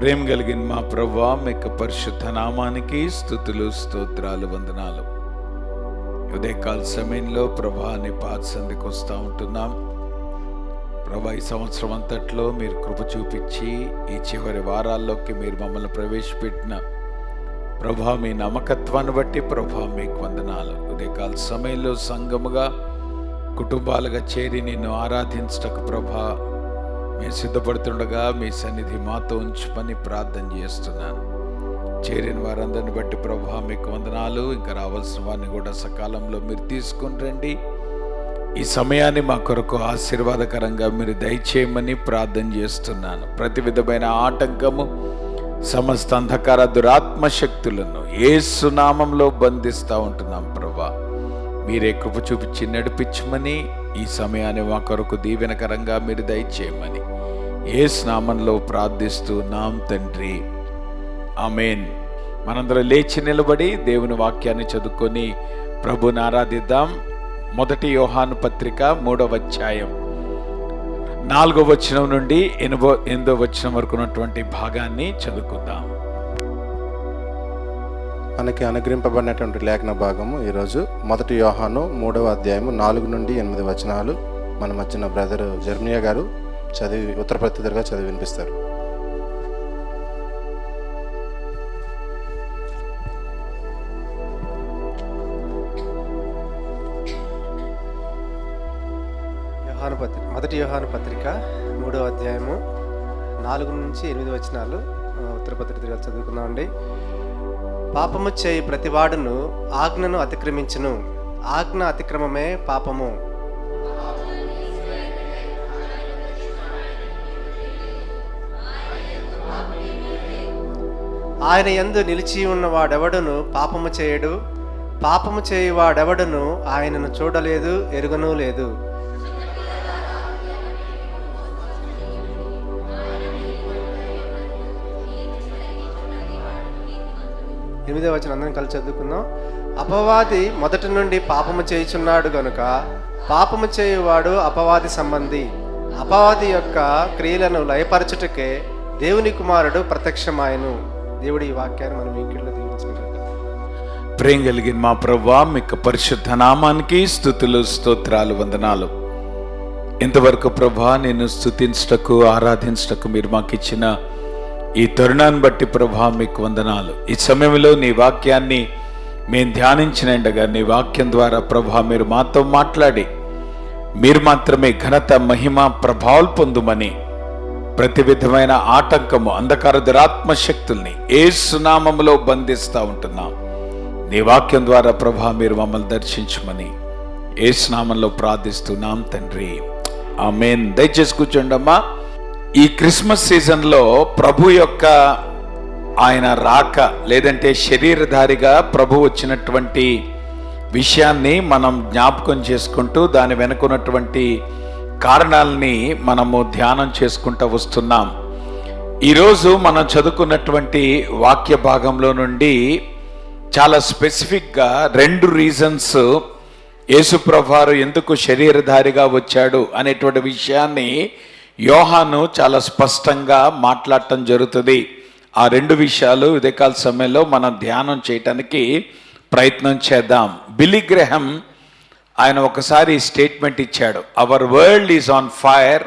ప్రేమ కలిగిన మా ప్రభువా, మీకు పరిశుద్ధ నామానికి స్తుతులు స్తోత్రాలు వందనాలు. ఉదయకాల సమయంలో ప్రభా నీ పాద సంధికి వస్తూ ఉంటున్నాం. ప్రభా, ఈ సంవత్సరం అంతట్లో మీరు కృప చూపించి ఈ చివరి వారాల్లోకి మీరు మమ్మల్ని ప్రవేశపెట్టిన ప్రభా మీ నమ్మకత్వాన్ని బట్టి ప్రభా మీకు వందనాలు. ఉదయకాల సమయంలో సంఘముగా కుటుంబాలుగా చేరి నిన్ను ఆరాధించటకు ప్రభా మేము సిద్ధపడుతుండగా మీ సన్నిధి మాతో ఉంచుమని ప్రార్థన చేస్తున్నాను. చేరిన వారందరిని బట్టి ప్రభా మీకు వందనాలు. ఇంకా రావాల్సిన వారిని కూడా సకాలంలో మీరు తీసుకుని రండి. ఈ సమయాన్ని మా కొరకు ఆశీర్వాదకరంగా మీరు దయచేయమని ప్రార్థన చేస్తున్నాను. ప్రతి విధమైన ఆటంకము, సమస్త అంధకార దురాత్మశక్తులను యేసు నామంలో బంధిస్తూ ఉంటున్నాం. ప్రభా మీరే కృప చూపించి నడిపించమని, ఈ సమయాన్ని మా కొరకు దీవెనకరంగా మీరు దయచేయమని యేసు నామంలో ప్రార్థిస్తున్నాం తండ్రి, ఆమేన్. మనందరం లేచి నిలబడి దేవుని వాక్యాన్ని చదువుకొని ప్రభుని ఆరాధిద్దాం. 1 యోహాను పత్రిక 3వ అధ్యాయం 4వ వచనం నుండి 8వ వచనం వరకు ఉన్నటువంటి భాగాన్ని చదువుకుందాం. మనకి అనుగ్రహింపబడినటువంటి లేఖన భాగము ఈరోజు 1 యోహాను 3వ అధ్యాయము 4 నుండి 8 వచనాలు మన మధ్యన బ్రదర్ జర్మియా గారు చదివి ఉత్తర ప్రత్యుత్తరగా చదివి వినిపిస్తారు. మొదటి యోహాను పత్రిక 3వ అధ్యాయము 4 నుంచి 8 వచనాలు ఉత్తర ప్రత్యుత్తరగా చదువుకుందామండి. పాపము చేయి ప్రతివాడును ఆజ్ఞను అతిక్రమించును, ఆజ్ఞ అతిక్రమమే పాపము. ఆయన యందు నిలిచి ఉన్నవాడెవడును పాపము చేయడు, పాపము చేయువాడెవడును ఆయనను చూడలేదు, ఎరుగనూ లేదు. ఎనిమిదవ వచనం అందరం కలిసి చదువుకుందాం. అపవాది మొదటి నుండి పాపము చేయుచున్నాడు గనుక పాపము చేయువాడు అపవాది సంబంధి. అపవాది యొక్క క్రియలను లయపరచుటకే దేవుని కుమారుడు ప్రత్యక్షమాయను. దేవుడి ఈ వాక్యాన్ని మనం ఇంట్లో దీవించుకుంటాం. ప్రేమ కలిగిన మా ప్రభువా, మీకు పరిశుద్ధ నామానికి స్తుతులు స్తోత్రాలు వందనాలు. ఇంతవరకు ప్రభా నిన్ను స్తుతించటకు ఆరాధించటకు మీరు మాకు ఇచ్చిన ఈ తరుణాన్ని బట్టి ప్రభా మీకు వందనాలు. ఈ సమయంలో నీ వాక్యాన్ని మేము ధ్యానించినండగా నీ వాక్యం ద్వారా ప్రభా మీరు మాతో మాట్లాడి మీరు మాత్రమే ఘనత, మహిమ, ప్రభావాలు పొందుమని ప్రతి విధమైన ఆటంకము, అంధకార దురాత్మశక్తుల్ని యేసు నామములో బంధిస్తూ ఉంటున్నాం. నీ వాక్యం ద్వారా ప్రభా మీరు మమ్మల్ని దర్శించమని యేసు నామంలో ప్రార్థిస్తున్నాం తండ్రి, ఆమేన్. దయచేసి కూర్చోండమ్మా. ఈ క్రిస్మస్ సీజన్లో ప్రభు యొక్క ఆయన రాక లేదంటే శరీరధారిగా ప్రభు వచ్చినటువంటి విషయాన్ని మనం జ్ఞాపకం చేసుకుంటూ దాని వెనుకున్నటువంటి కారణాలని మనము ధ్యానం చేసుకుంటూ వస్తున్నాం. ఈరోజు మనం చదువుకున్నటువంటి వాక్య భాగంలో నుండి చాలా స్పెసిఫిక్గా 2 రీజన్స్ యేసుప్రభువారు ఎందుకు శరీరధారిగా వచ్చాడు అనేటువంటి విషయాన్ని యోహాను చాలా స్పష్టంగా మాట్లాడటం జరుగుతుంది. ఆ 2 విషయాలు ఉదయకాల సమయంలో మనం ధ్యానం చేయటానికి ప్రయత్నం చేద్దాం. బిల్లీ గ్రహం ఆయన ఒకసారి స్టేట్మెంట్ ఇచ్చాడు, our world is on fire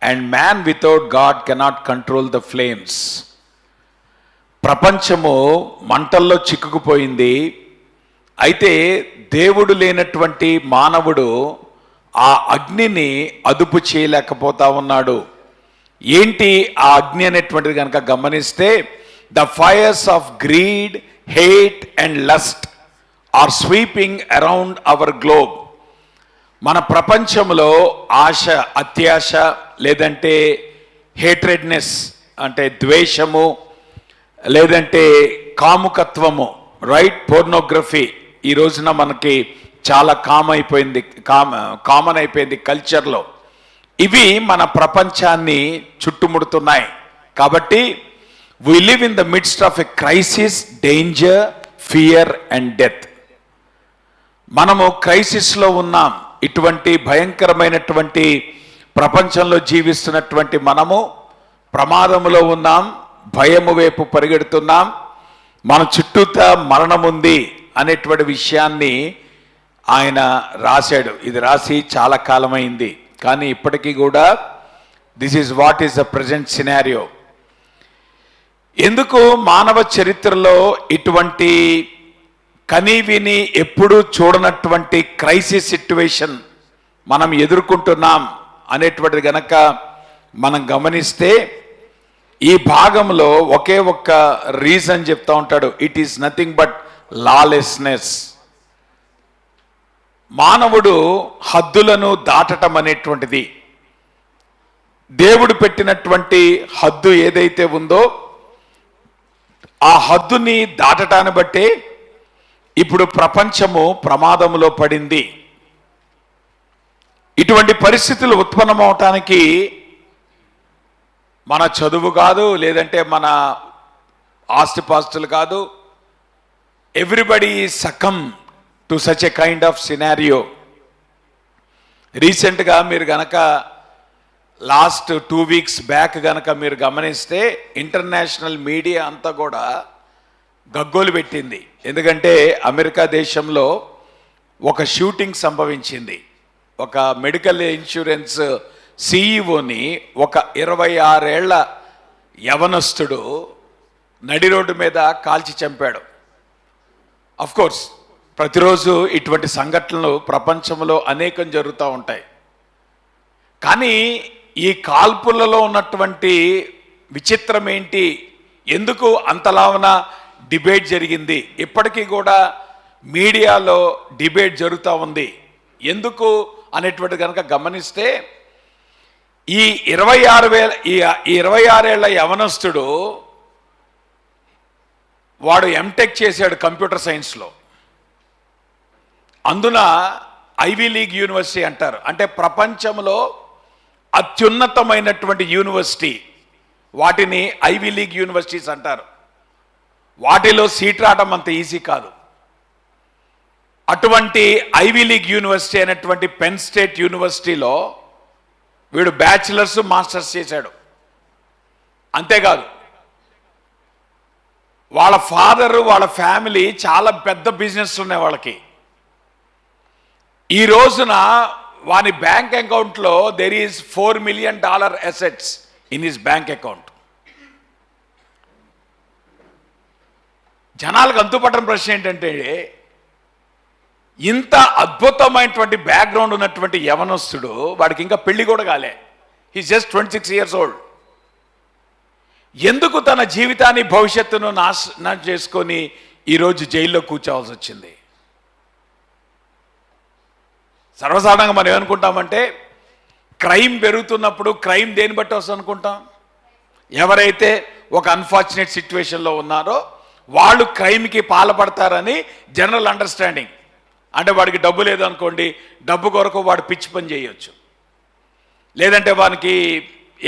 and man without God cannot control the flames. ప్రపంచము మంటల్లో చిక్కుకుపోయింది, అయితే దేవుడు లేనటువంటి మానవుడు ఆ అగ్నిని అదుపు చేయలేకపోతా ఉన్నాడు. ఏంటి ఆ అగ్ని అనేటువంటిది కనుక గమనిస్తే, the fires of greed, hate and lust are sweeping around our globe. మన ప్రపంచంలో ఆశ, అత్యాశ లేదంటే హేట్రెడ్నెస్ అంటే ద్వేషము, లేదంటే కాముకత్వము, రైట్, పోర్నోగ్రఫీ ఈ రోజున మనకి చాలా కామన్ అయిపోయింది కల్చర్లో. ఇవి మన ప్రపంచాన్ని చుట్టుముడుతున్నాయి. కాబట్టి we live in the midst of a crisis, danger, fear and death. మనము క్రైసిస్లో ఉన్నాం. ఇటువంటి భయంకరమైనటువంటి ప్రపంచంలో జీవిస్తున్నటువంటి మనము ప్రమాదంలో ఉన్నాం, భయము వైపు పరిగెడుతున్నాం, మన చుట్టూతా మరణం ఉంది అనేటువంటి విషయాన్ని ఆయన రాశాడు. ఇది రాసి చాలా కాలమైంది, కానీ ఇప్పటికీ కూడా this is what is the present scenario. ఎందుకు మానవ చరిత్రలో ఇటువంటి కనీవిని ఎప్పుడూ చూడనటువంటి క్రైసిస్ సిట్యువేషన్ మనం ఎదుర్కొంటున్నాం అనేటువంటిది గనక మనం గమనిస్తే, ఈ భాగంలో ఒకే ఒక్క రీజన్ చెప్తా ఉంటాడు. It is nothing but lawlessness. మానవుడు హద్దులను దాటటం అనేటువంటిది, దేవుడు పెట్టినటువంటి హద్దు ఏదైతే ఉందో ఆ హద్దుని దాటటాన్ని బట్టే ఇప్పుడు ప్రపంచము ప్రమాదంలో పడింది. ఇటువంటి పరిస్థితులు ఉత్పన్నమవటానికి మన చదువు కాదు, లేదంటే మన ఆస్తిపాస్తులు కాదు. Everybody succumb to such a kind of scenario. రీసెంట్గా మీరు గనక లాస్ట్ 2 వీక్స్ బ్యాక్ గనక మీరు గమనిస్తే ఇంటర్నేషనల్ మీడియా అంతా కూడా గగ్గోలు పెట్టింది. ఎందుకంటే అమెరికా దేశంలో ఒక షూటింగ్ సంభవించింది. ఒక మెడికల్ ఇన్సూరెన్స్ సిఈఓని ఒక 26 ఏళ్ల యవనస్తుడు నడి రోడ్డు మీద కాల్చి చంపాడు. కోర్స్ ప్రతిరోజు ఇటువంటి సంఘటనలు ప్రపంచంలో అనేకం జరుగుతూ ఉంటాయి. కానీ ఈ కాల్పులలో ఉన్నటువంటి విచిత్రం ఏంటి, ఎందుకు అంతలావన డిబేట్ జరిగింది? ఇప్పటికీ కూడా మీడియాలో డిబేట్ జరుగుతూ ఉంది. ఎందుకు అనేటువంటి కనుక గమనిస్తే, ఈ 26 ఏళ్ల యవనస్తుడు వాడు ఎంటెక్ చేశాడు కంప్యూటర్ సైన్స్లో. అందున ఐవీ లీగ్ యూనివర్సిటీ అంటారు, అంటే ప్రపంచంలో అత్యున్నతమైనటువంటి యూనివర్సిటీ, వాటిని ఐవీ లీగ్ యూనివర్సిటీస్ అంటారు. వాటిలో సీట్ రావడం అంత ఈజీ కాదు. అటువంటి ఐవీ లీగ్ యూనివర్సిటీ అయినటువంటి పెన్ స్టేట్ యూనివర్సిటీలో వీడు బ్యాచిలర్స్ మాస్టర్స్ చేశాడు. అంతేకాదు, వాళ్ళ ఫాదరు వాళ్ళ ఫ్యామిలీ చాలా పెద్ద బిజినెస్ ఉన్నాయి వాళ్ళకి. ఈ రోజున వాని బ్యాంక్ అకౌంట్లో there is $4 million assets in his bank account. జనాలకు అంతుపట్టని ప్రశ్న ఏంటంటే, ఇంత అద్భుతమైనటువంటి బ్యాక్గ్రౌండ్ ఉన్నటువంటి యవనస్తుడు, వాడికి ఇంకా పెళ్లి కూడా కాలే, హీస్ జస్ట్ 26 years old. ఎందుకు తన జీవితాన్ని భవిష్యత్తును నాశనం చేసుకొని ఈరోజు జైల్లో కూర్చోవాల్సి వచ్చింది? సర్వసాధారణంగా మనం ఏమనుకుంటామంటే, క్రైమ్ పెరుగుతున్నప్పుడు క్రైమ్ దేని బట్టి వస్తుంది అనుకుంటాం? ఎవరైతే ఒక అన్ఫార్చునేట్ సిచ్యువేషన్లో ఉన్నారో వాళ్ళు క్రైమ్కి పాల్పడతారని జనరల్ అండర్స్టాండింగ్. అంటే వాడికి డబ్బు లేదనుకోండి, డబ్బు కొరకు వాడు పిచ్చి పని చేయొచ్చు. లేదంటే వానికి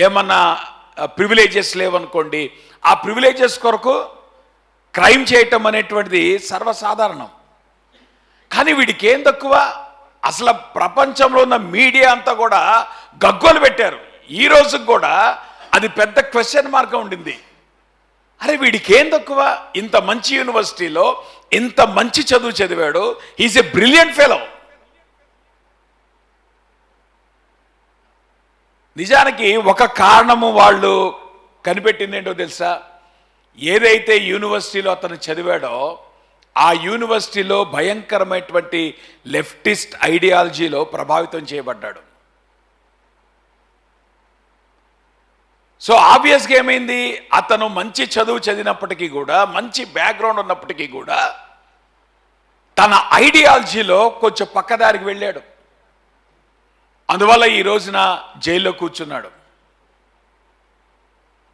ఏమన్నా ప్రివిలేజెస్ లేవనుకోండి, ఆ ప్రివిలేజెస్ కొరకు క్రైమ్ చేయటం అనేటువంటిది సర్వసాధారణం. కానీ వీడికి ఏం తక్కువ? అసలు ప్రపంచంలో ఉన్న మీడియా అంతా కూడా గగ్గోలు పెట్టారు. ఈ రోజుకి కూడా అది పెద్ద క్వశ్చన్ మార్క్ ఉండింది. అరే వీడికి ఏం తక్కువ? ఇంత మంచి యూనివర్సిటీలో ఇంత మంచి చదువు చదివాడు, హీస్ ఎ బ్రిలియంట్ ఫెలో. నిజానికి ఒక కారణము వాళ్ళు కనిపెట్టింది ఏంటో తెలుసా? ఏదైతే యూనివర్సిటీలో అతను చదివాడో ఆ యూనివర్సిటీలో భయంకరమైనటువంటి లెఫ్టిస్ట్ ఐడియాలజీలో ప్రభావితం చేయబడ్డాడు. సో ఆబ్వియస్గా ఏమైంది, అతను మంచి చదువు చదివినప్పటికీ కూడా, మంచి బ్యాక్గ్రౌండ్ ఉన్నప్పటికీ కూడా తన ఐడియాలజీలో కొంచెం పక్కదారికి వెళ్ళాడు. అందువల్ల ఈ రోజున జైల్లో కూర్చున్నాడు.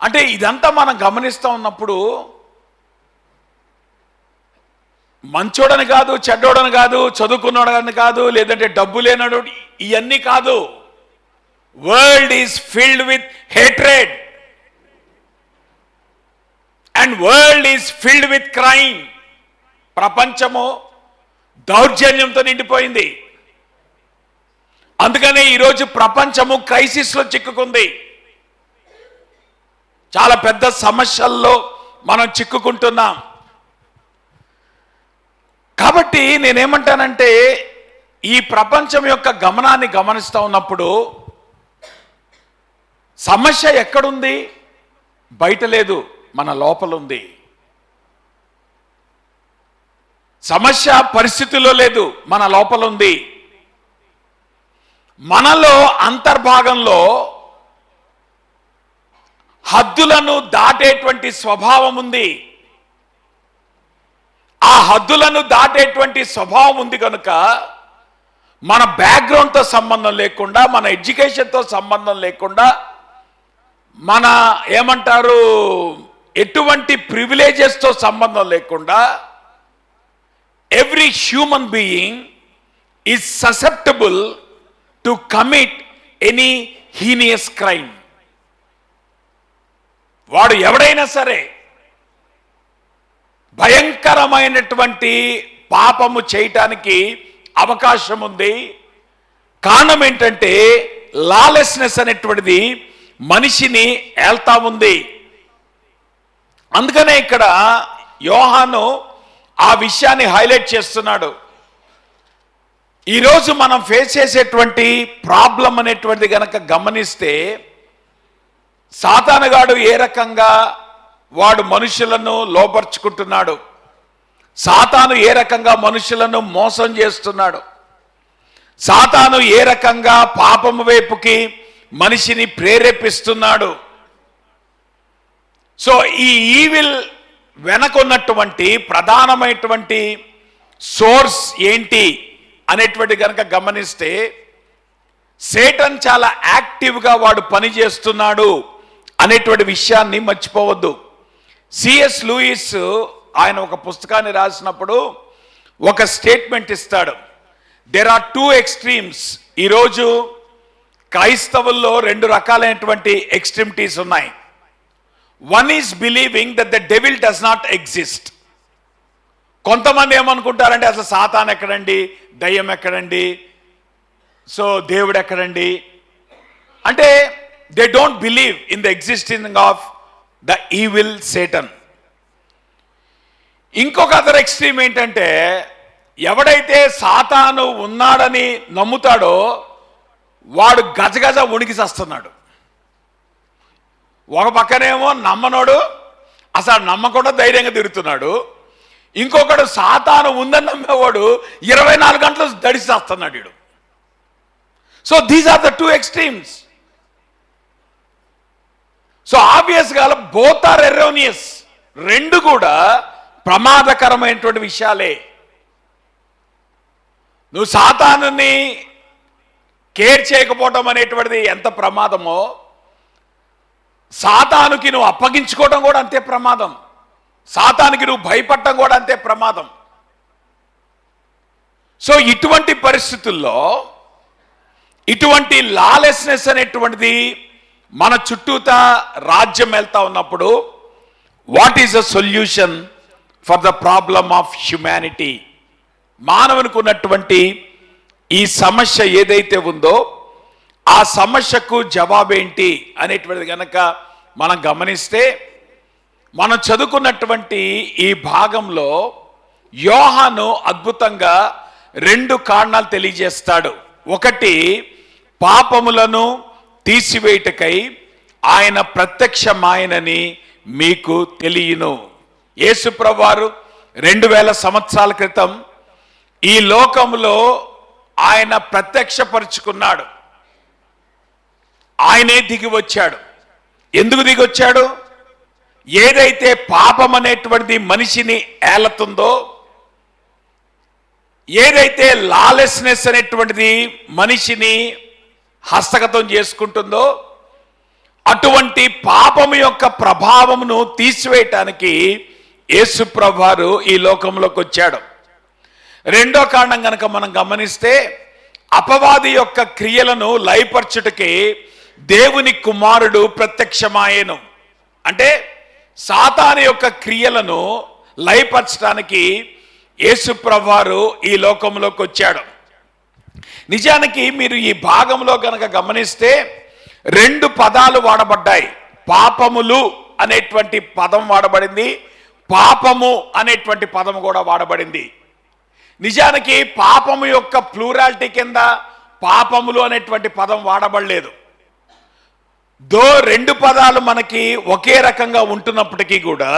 అంటే ఇదంతా మనం గమనిస్తూ ఉన్నప్పుడు మంచోడని కాదు, చెడ్డోడని కాదు, చదువుకున్నాడని కాదు, లేదంటే డబ్బు లేనాడు, ఇవన్నీ కాదు. World is filled with hatred and world is filled with crime. ప్రపంచము దౌర్జన్యంతో నిండిపోయింది. అందుకనే ఈరోజు ప్రపంచము క్రైసిస్లో చిక్కుకుంది. చాలా పెద్ద సమస్యల్లో మనం చిక్కుకుంటున్నాం. కాబట్టి నేనేమంటానంటే, ఈ ప్రపంచం యొక్క గమనాన్ని గమనిస్తూ ఉన్నప్పుడు సమస్య ఎక్కడుంది? బయట లేదు, మన లోపల ఉంది. సమస్య పరిస్థితుల్లో లేదు, మన లోపల ఉంది. మనలో అంతర్భాగంలో హద్దులను దాటేటువంటి స్వభావం ఉంది. ఆ హద్దులను దాటేటువంటి స్వభావం ఉంది కనుక మన బ్యాక్గ్రౌండ్తో సంబంధం లేకుండా, మన ఎడ్యుకేషన్తో సంబంధం లేకుండా, మన ఏమంటారు ఎటువంటి ప్రివిలేజెస్తో సంబంధం లేకుండా every human being is susceptible to commit any heinous crime. వాడు ఎవడైనా సరే భయంకరమైనటువంటి పాపము చేయటానికి అవకాశం ఉంది. కారణం ఏంటంటే లాలెస్నెస్ అనేటువంటిది మనిషిని ఏల్తా ఉంది. అందుకనే ఇక్కడ యోహాను ఆ విషయాన్ని హైలైట్ చేస్తున్నాడు. ఈరోజు మనం ఫేస్ చేసేటువంటి ప్రాబ్లం అనేటువంటిది గనక గమనిస్తే, సాతానుగాడు ఏ రకంగా వాడు మనుషులను లోపరుచుకుంటున్నాడు, సాతాను ఏ రకంగా మనుషులను మోసం చేస్తున్నాడు, సాతాను ఏ రకంగా పాపము వైపుకి మనిషిని ప్రేరేపిస్తున్నాడు. సో ఈ ఈవిల్ వెనకున్నటువంటి ప్రధానమైనటువంటి సోర్స్ ఏంటి అనేటువంటి కనుక గమనిస్తే, సేటన్ చాలా యాక్టివ్గా వాడు పనిచేస్తున్నాడు అనేటువంటి విషయాన్ని మర్చిపోవద్దు. సిఎస్ లూయిస్ ఆయన ఒక పుస్తకాన్ని రాసినప్పుడు ఒక స్టేట్మెంట్ ఇస్తాడు. There are two extremes. ఈరోజు క్రైస్తవుల్లో రెండు రకాలైనటువంటి ఎక్స్ట్రీమిటీస్ ఉన్నాయి. One is believing that the devil does not exist. కొంతమంది ఏమనుకుంటారంటే, అసలు సాతాన్ ఎక్కడండి, దయ్యం ఎక్కడండి, సో దేవుడు ఎక్కడండి అంటే they don't believe in the existing of the evil Satan. ఇంకొక అదర్ ఎక్స్ట్రీమ్ ఏంటంటే, ఎవడైతే సాతాను ఉన్నాడని నమ్ముతాడో వాడు గజగజ ఉనికి చస్తున్నాడు. ఒక పక్కనేమో నమ్మనోడు అసలు నమ్మకుండా ధైర్యంగా తిరుగుతున్నాడు, ఇంకొకడు సాతాను ఉందని నమ్మేవాడు 24 గంటలు దడిసి చేస్తున్నాడు వీడు. So these are the two extremes. So ఆబ్వియస్గా బోత్ ఆర్ ఎరోనియస్. రెండు కూడా ప్రమాదకరమైనటువంటి విషయాలే. నువ్వు సాతానుని కేర్ చేయకపోవడం అనేటువంటిది ఎంత ప్రమాదమో, సాతానుకి నువ్వు అప్పగించుకోవడం కూడా అంతే ప్రమాదం. సాతానికి నువ్వు భయపడటం కూడా అంతే ప్రమాదం. సో ఇటువంటి పరిస్థితుల్లో ఇటువంటి లాలెస్నెస్ అనేటువంటిది మన చుట్టూతా రాజ్యం వెళ్తా ఉన్నప్పుడు, what is the solution for the problem of humanity? మానవునికి ఉన్నటువంటి ఈ సమస్య ఏదైతే ఉందో ఆ సమస్యకు జవాబేంటి అనేటువంటిది కనుక మనం గమనిస్తే, మనం చదువుకున్నటువంటి ఈ భాగంలో యోహాను అద్భుతంగా 2 కారణాలు తెలియజేస్తాడు. ఒకటి, పాపములను తీసివేయుటకై ఆయన ప్రత్యక్షమాయనని మీకు తెలియను. యేసుప్రభువారు 2000 సంవత్సరాల క్రితం ఈ లోకంలో ఆయన ప్రత్యక్షపరుచుకున్నాడు. ఆయనే దిగి వచ్చాడు. ఎందుకు దిగి వచ్చాడు? ఏదైతే పాపం అనేటువంటిది మనిషిని ఏలతుందో, ఏదైతే లాలెస్నెస్ అనేటువంటిది మనిషిని హస్తగతం చేసుకుంటుందో, అటువంటి పాపము యొక్క ప్రభావమును తీసివేయటానికి యేసుప్రభువారు ఈ లోకంలోకి వచ్చాడు. రెండో కారణం కనుక మనం గమనిస్తే, అపవాది యొక్క క్రియలను లయపరచుటకి దేవుని కుమారుడు ప్రత్యక్షమాయెను. అంటే సాతాను యొక్క క్రియలను లయపరచడానికి యేసుప్రభువారు ఈ లోకంలోకి వచ్చాడు. నిజానికి మీరు ఈ భాగంలో కనుక గమనిస్తే 2 పదాలు వాడబడ్డాయి. పాపములు అనేటువంటి పదం వాడబడింది, పాపము అనేటువంటి పదం కూడా వాడబడింది. నిజానికి పాపము యొక్క ప్లూరాలిటీ కింద పాపములు అనేటువంటి పదం వాడబడలేదు. దో రెండు పదాలు మనకి ఒకే రకంగా ఉంటున్నప్పటికీ కూడా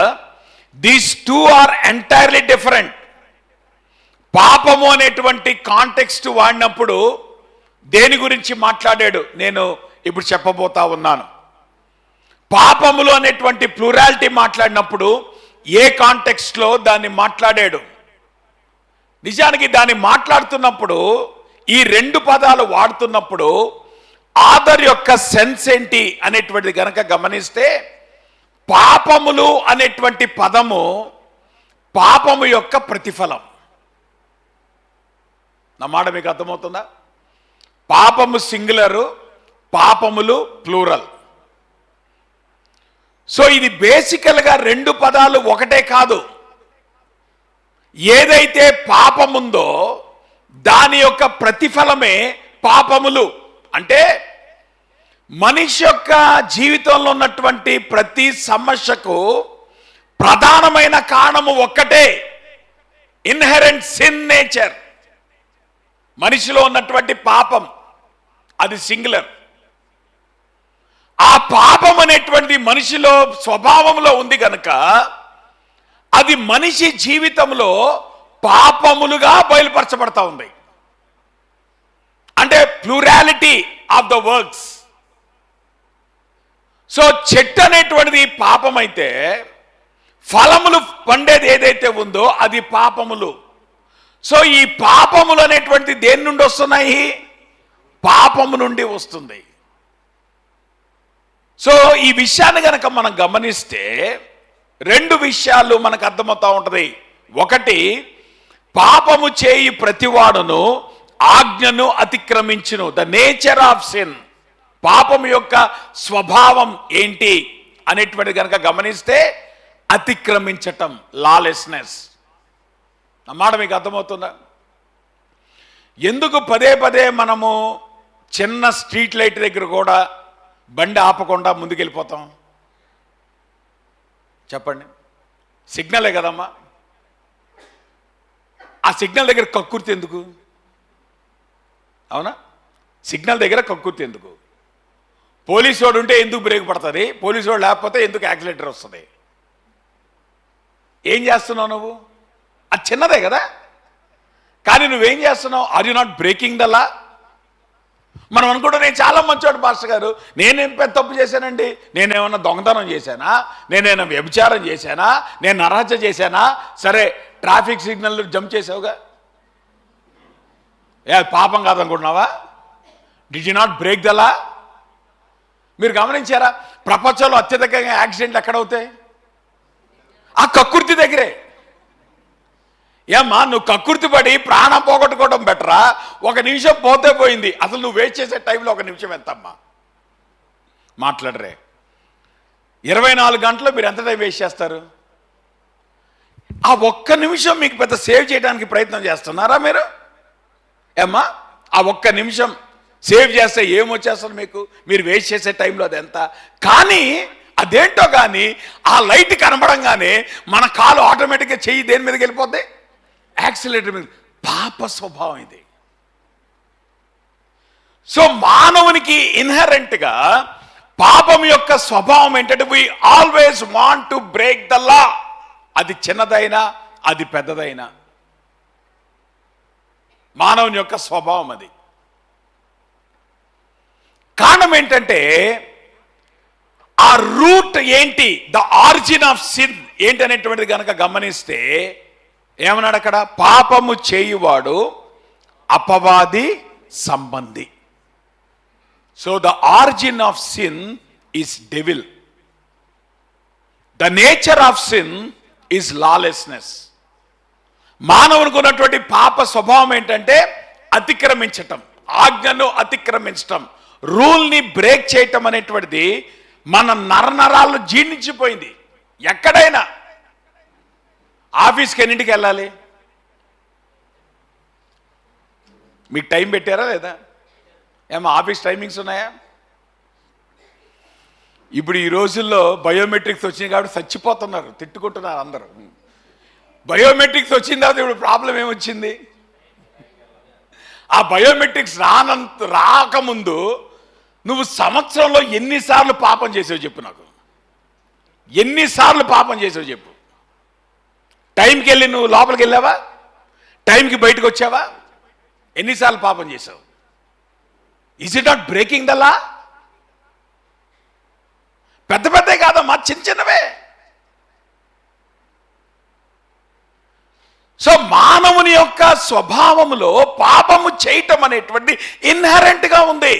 these two are entirely different. పాపము అనేటువంటి కాంటెక్స్ట్ వాడినప్పుడు దేని గురించి మాట్లాడాడు నేను ఇప్పుడు చెప్పబోతా ఉన్నాను. పాపములు అనేటువంటి ప్లూరాలిటీ మాట్లాడినప్పుడు ఏ కాంటెక్స్ట్లో దాన్ని మాట్లాడాడు. నిజానికి దాన్ని మాట్లాడుతున్నప్పుడు ఈ రెండు పదాలు వాడుతున్నప్పుడు ఆదర్ యొక్క సెన్స్ ఏంటి అనేటువంటిది గనక గమనిస్తే, పాపములు అనేటువంటి పదము పాపము యొక్క ప్రతిఫలం. నా మాట మీకు అర్థమవుతుందా? పాపము సింగులరు, పాపములు ప్లూరల్. సో ఇది బేసికల్గా రెండు పదాలు ఒకటే కాదు. ఏదైతే పాపముందో దాని యొక్క ప్రతిఫలమే పాపములు. అంటే మనిషి యొక్క జీవితంలో ఉన్నటువంటి ప్రతి సమస్యకు ప్రధానమైన కారణము ఒక్కటే, ఇన్హెరెంట్ సిన్ నేచర్. మనిషిలో ఉన్నటువంటి పాపం అది సింగులర్. ఆ పాపం అనేటువంటి మనిషిలో స్వభావంలో ఉంది కనుక అది మనిషి జీవితంలో పాపములుగా బయలుపరచబడతా ఉంది. అంటే plurality of the works. So చెట్టు అనేటువంటిది పాపం అయితే ఫలములు పండేది ఏదైతే ఉందో అది పాపములు. సో ఈ పాపములు అనేటువంటి దేని నుండి వస్తున్నాయి? పాపము నుండి వస్తుంది. సో ఈ విషయాన్ని గనక మనం గమనిస్తే రెండు విషయాలు మనకు అర్థమవుతా ఉంటది. ఒకటి, పాపము చేయి ప్రతివాడును ఆజ్ఞను అతిక్రమించును. The nature of sin. పాపము యొక్క స్వభావం ఏంటి అనేటువంటి గనక గమనిస్తే అతిక్రమించటం, లాలెస్నెస్. అన్నమాట మీకు అర్థమవుతుందా? ఎందుకు పదే పదే మనము చిన్న స్ట్రీట్ లైట్ దగ్గర కూడా బండి ఆపకుండా ముందుకెళ్ళిపోతాం? చెప్పండి. సిగ్నలే కదమ్మా. ఆ సిగ్నల్ దగ్గర కక్కుర్తి ఎందుకు? అవునా? సిగ్నల్ దగ్గర కక్కుర్తి ఎందుకు? పోలీసు వాడు ఉంటే ఎందుకు బ్రేక్ పడుతుంది? పోలీసు వాడు లేకపోతే ఎందుకు యాక్సిలేటర్ వస్తుంది? ఏం చేస్తున్నావు నువ్వు? అది చిన్నదే కదా. కానీ నువ్వేం చేస్తున్నావు? Are you not breaking the law? మనం అనుకుంటా నేను చాలా మంచివాడు మాస్టర్ గారు, నేనేం పెద్ద తప్పు చేశానండి, నేనేమన్నా దొంగతనం చేశానా, నేనేమైనా వ్యభిచారం చేశానా, నేను నరహత్య చేశానా? సరే, ట్రాఫిక్ సిగ్నల్ జంప్ చేసావుగా, ఏ పాపం కాదనుకుంటున్నావా? Did you not break the law? మీరు గమనించారా? ప్రపంచంలో అత్యధికంగా యాక్సిడెంట్లు ఎక్కడవుతాయి? ఆ కక్కుర్తి దగ్గరే. ఏమ్మా, నువ్వు కక్కుర్తి పడి ప్రాణం పోగొట్టుకోవడం బెటరా? ఒక నిమిషం పోతే పోయింది. అసలు నువ్వు వెయిట్ చేసే టైంలో ఒక నిమిషం ఎంతమ్మా? మాట్లాడరే. 24 గంటలు మీరు ఎంత టైం వేస్ట్ చేస్తారు? ఆ ఒక్క నిమిషం మీకు పెద్ద సేవ్ చేయడానికి ప్రయత్నం చేస్తున్నారా మీరు? ఏమ్మా, ఆ ఒక్క నిమిషం సేవ్ చేస్తే ఏమొచ్చేస్తుంది మీకు? మీరు వేస్ట్ చేసే టైంలో అది ఎంత? కానీ అదేంటో కానీ ఆ లైట్ కనబడంగానే మన కాలు ఆటోమేటిక్గా చెయ్యి దేని మీదకి వెళ్ళిపోద్ది? యాక్సిలేటర్ మీద. పాప స్వభావం ఇది. సో మానవునికి ఇన్హెరెంట్గా పాపం యొక్క స్వభావం ఏంటంటే we always want to break the law. అది చిన్నదైనా అది పెద్దదైనా మానవుని యొక్క స్వభావం అది. కారణం ఏంటంటే ఆ రూట్ ఏంటి, ద ఆరిజిన్ ఆఫ్ సిన్ ఏంటి అనేటువంటిది కనుక గమనిస్తే ఏమన్నాడు అక్కడ? పాపము చేయువాడు అపవాది సంబంధి. So the origin of sin is devil. The nature of sin is lawlessness. మానవునికి ఉన్నటువంటి పాప స్వభావం ఏంటంటే అతిక్రమించటం, ఆజ్ఞను అతిక్రమించటం, రూల్ని బ్రేక్ చేయటం అనేటువంటిది మన నరనరాలు జీర్ణించిపోయింది. ఎక్కడైనా ఆఫీస్కి ఎన్నింటికి వెళ్ళాలి? మీకు టైం పెట్టారా లేదా? ఏమో ఆఫీస్ టైమింగ్స్ ఉన్నాయా? ఇప్పుడు ఈ రోజుల్లో బయోమెట్రిక్స్ వచ్చినాయి కాబట్టి చచ్చిపోతున్నారు, తిట్టుకుంటున్నారు అందరూ. బయోమెట్రిక్స్ వచ్చిన తర్వాత ఇప్పుడు ప్రాబ్లం ఏమొచ్చింది? ఆ బయోమెట్రిక్స్ రాకముందు నువ్వు సంవత్సరంలో ఎన్నిసార్లు పాపం చేసావు చెప్పు నాకు. ఎన్నిసార్లు పాపం చేసావు చెప్పు. టైంకి వెళ్ళి నువ్వు లోపలికి వెళ్ళావా? టైంకి బయటకు వచ్చావా? ఎన్నిసార్లు పాపం చేసావు? Is it not breaking the లా? పెద్ద పెద్ద కాదమ్మా, చిన్న చిన్నవే. సో మానవుని యొక్క స్వభావములో పాపము చేయటం అనేటువంటి ఇన్హెరెంట్ గా ఉంది.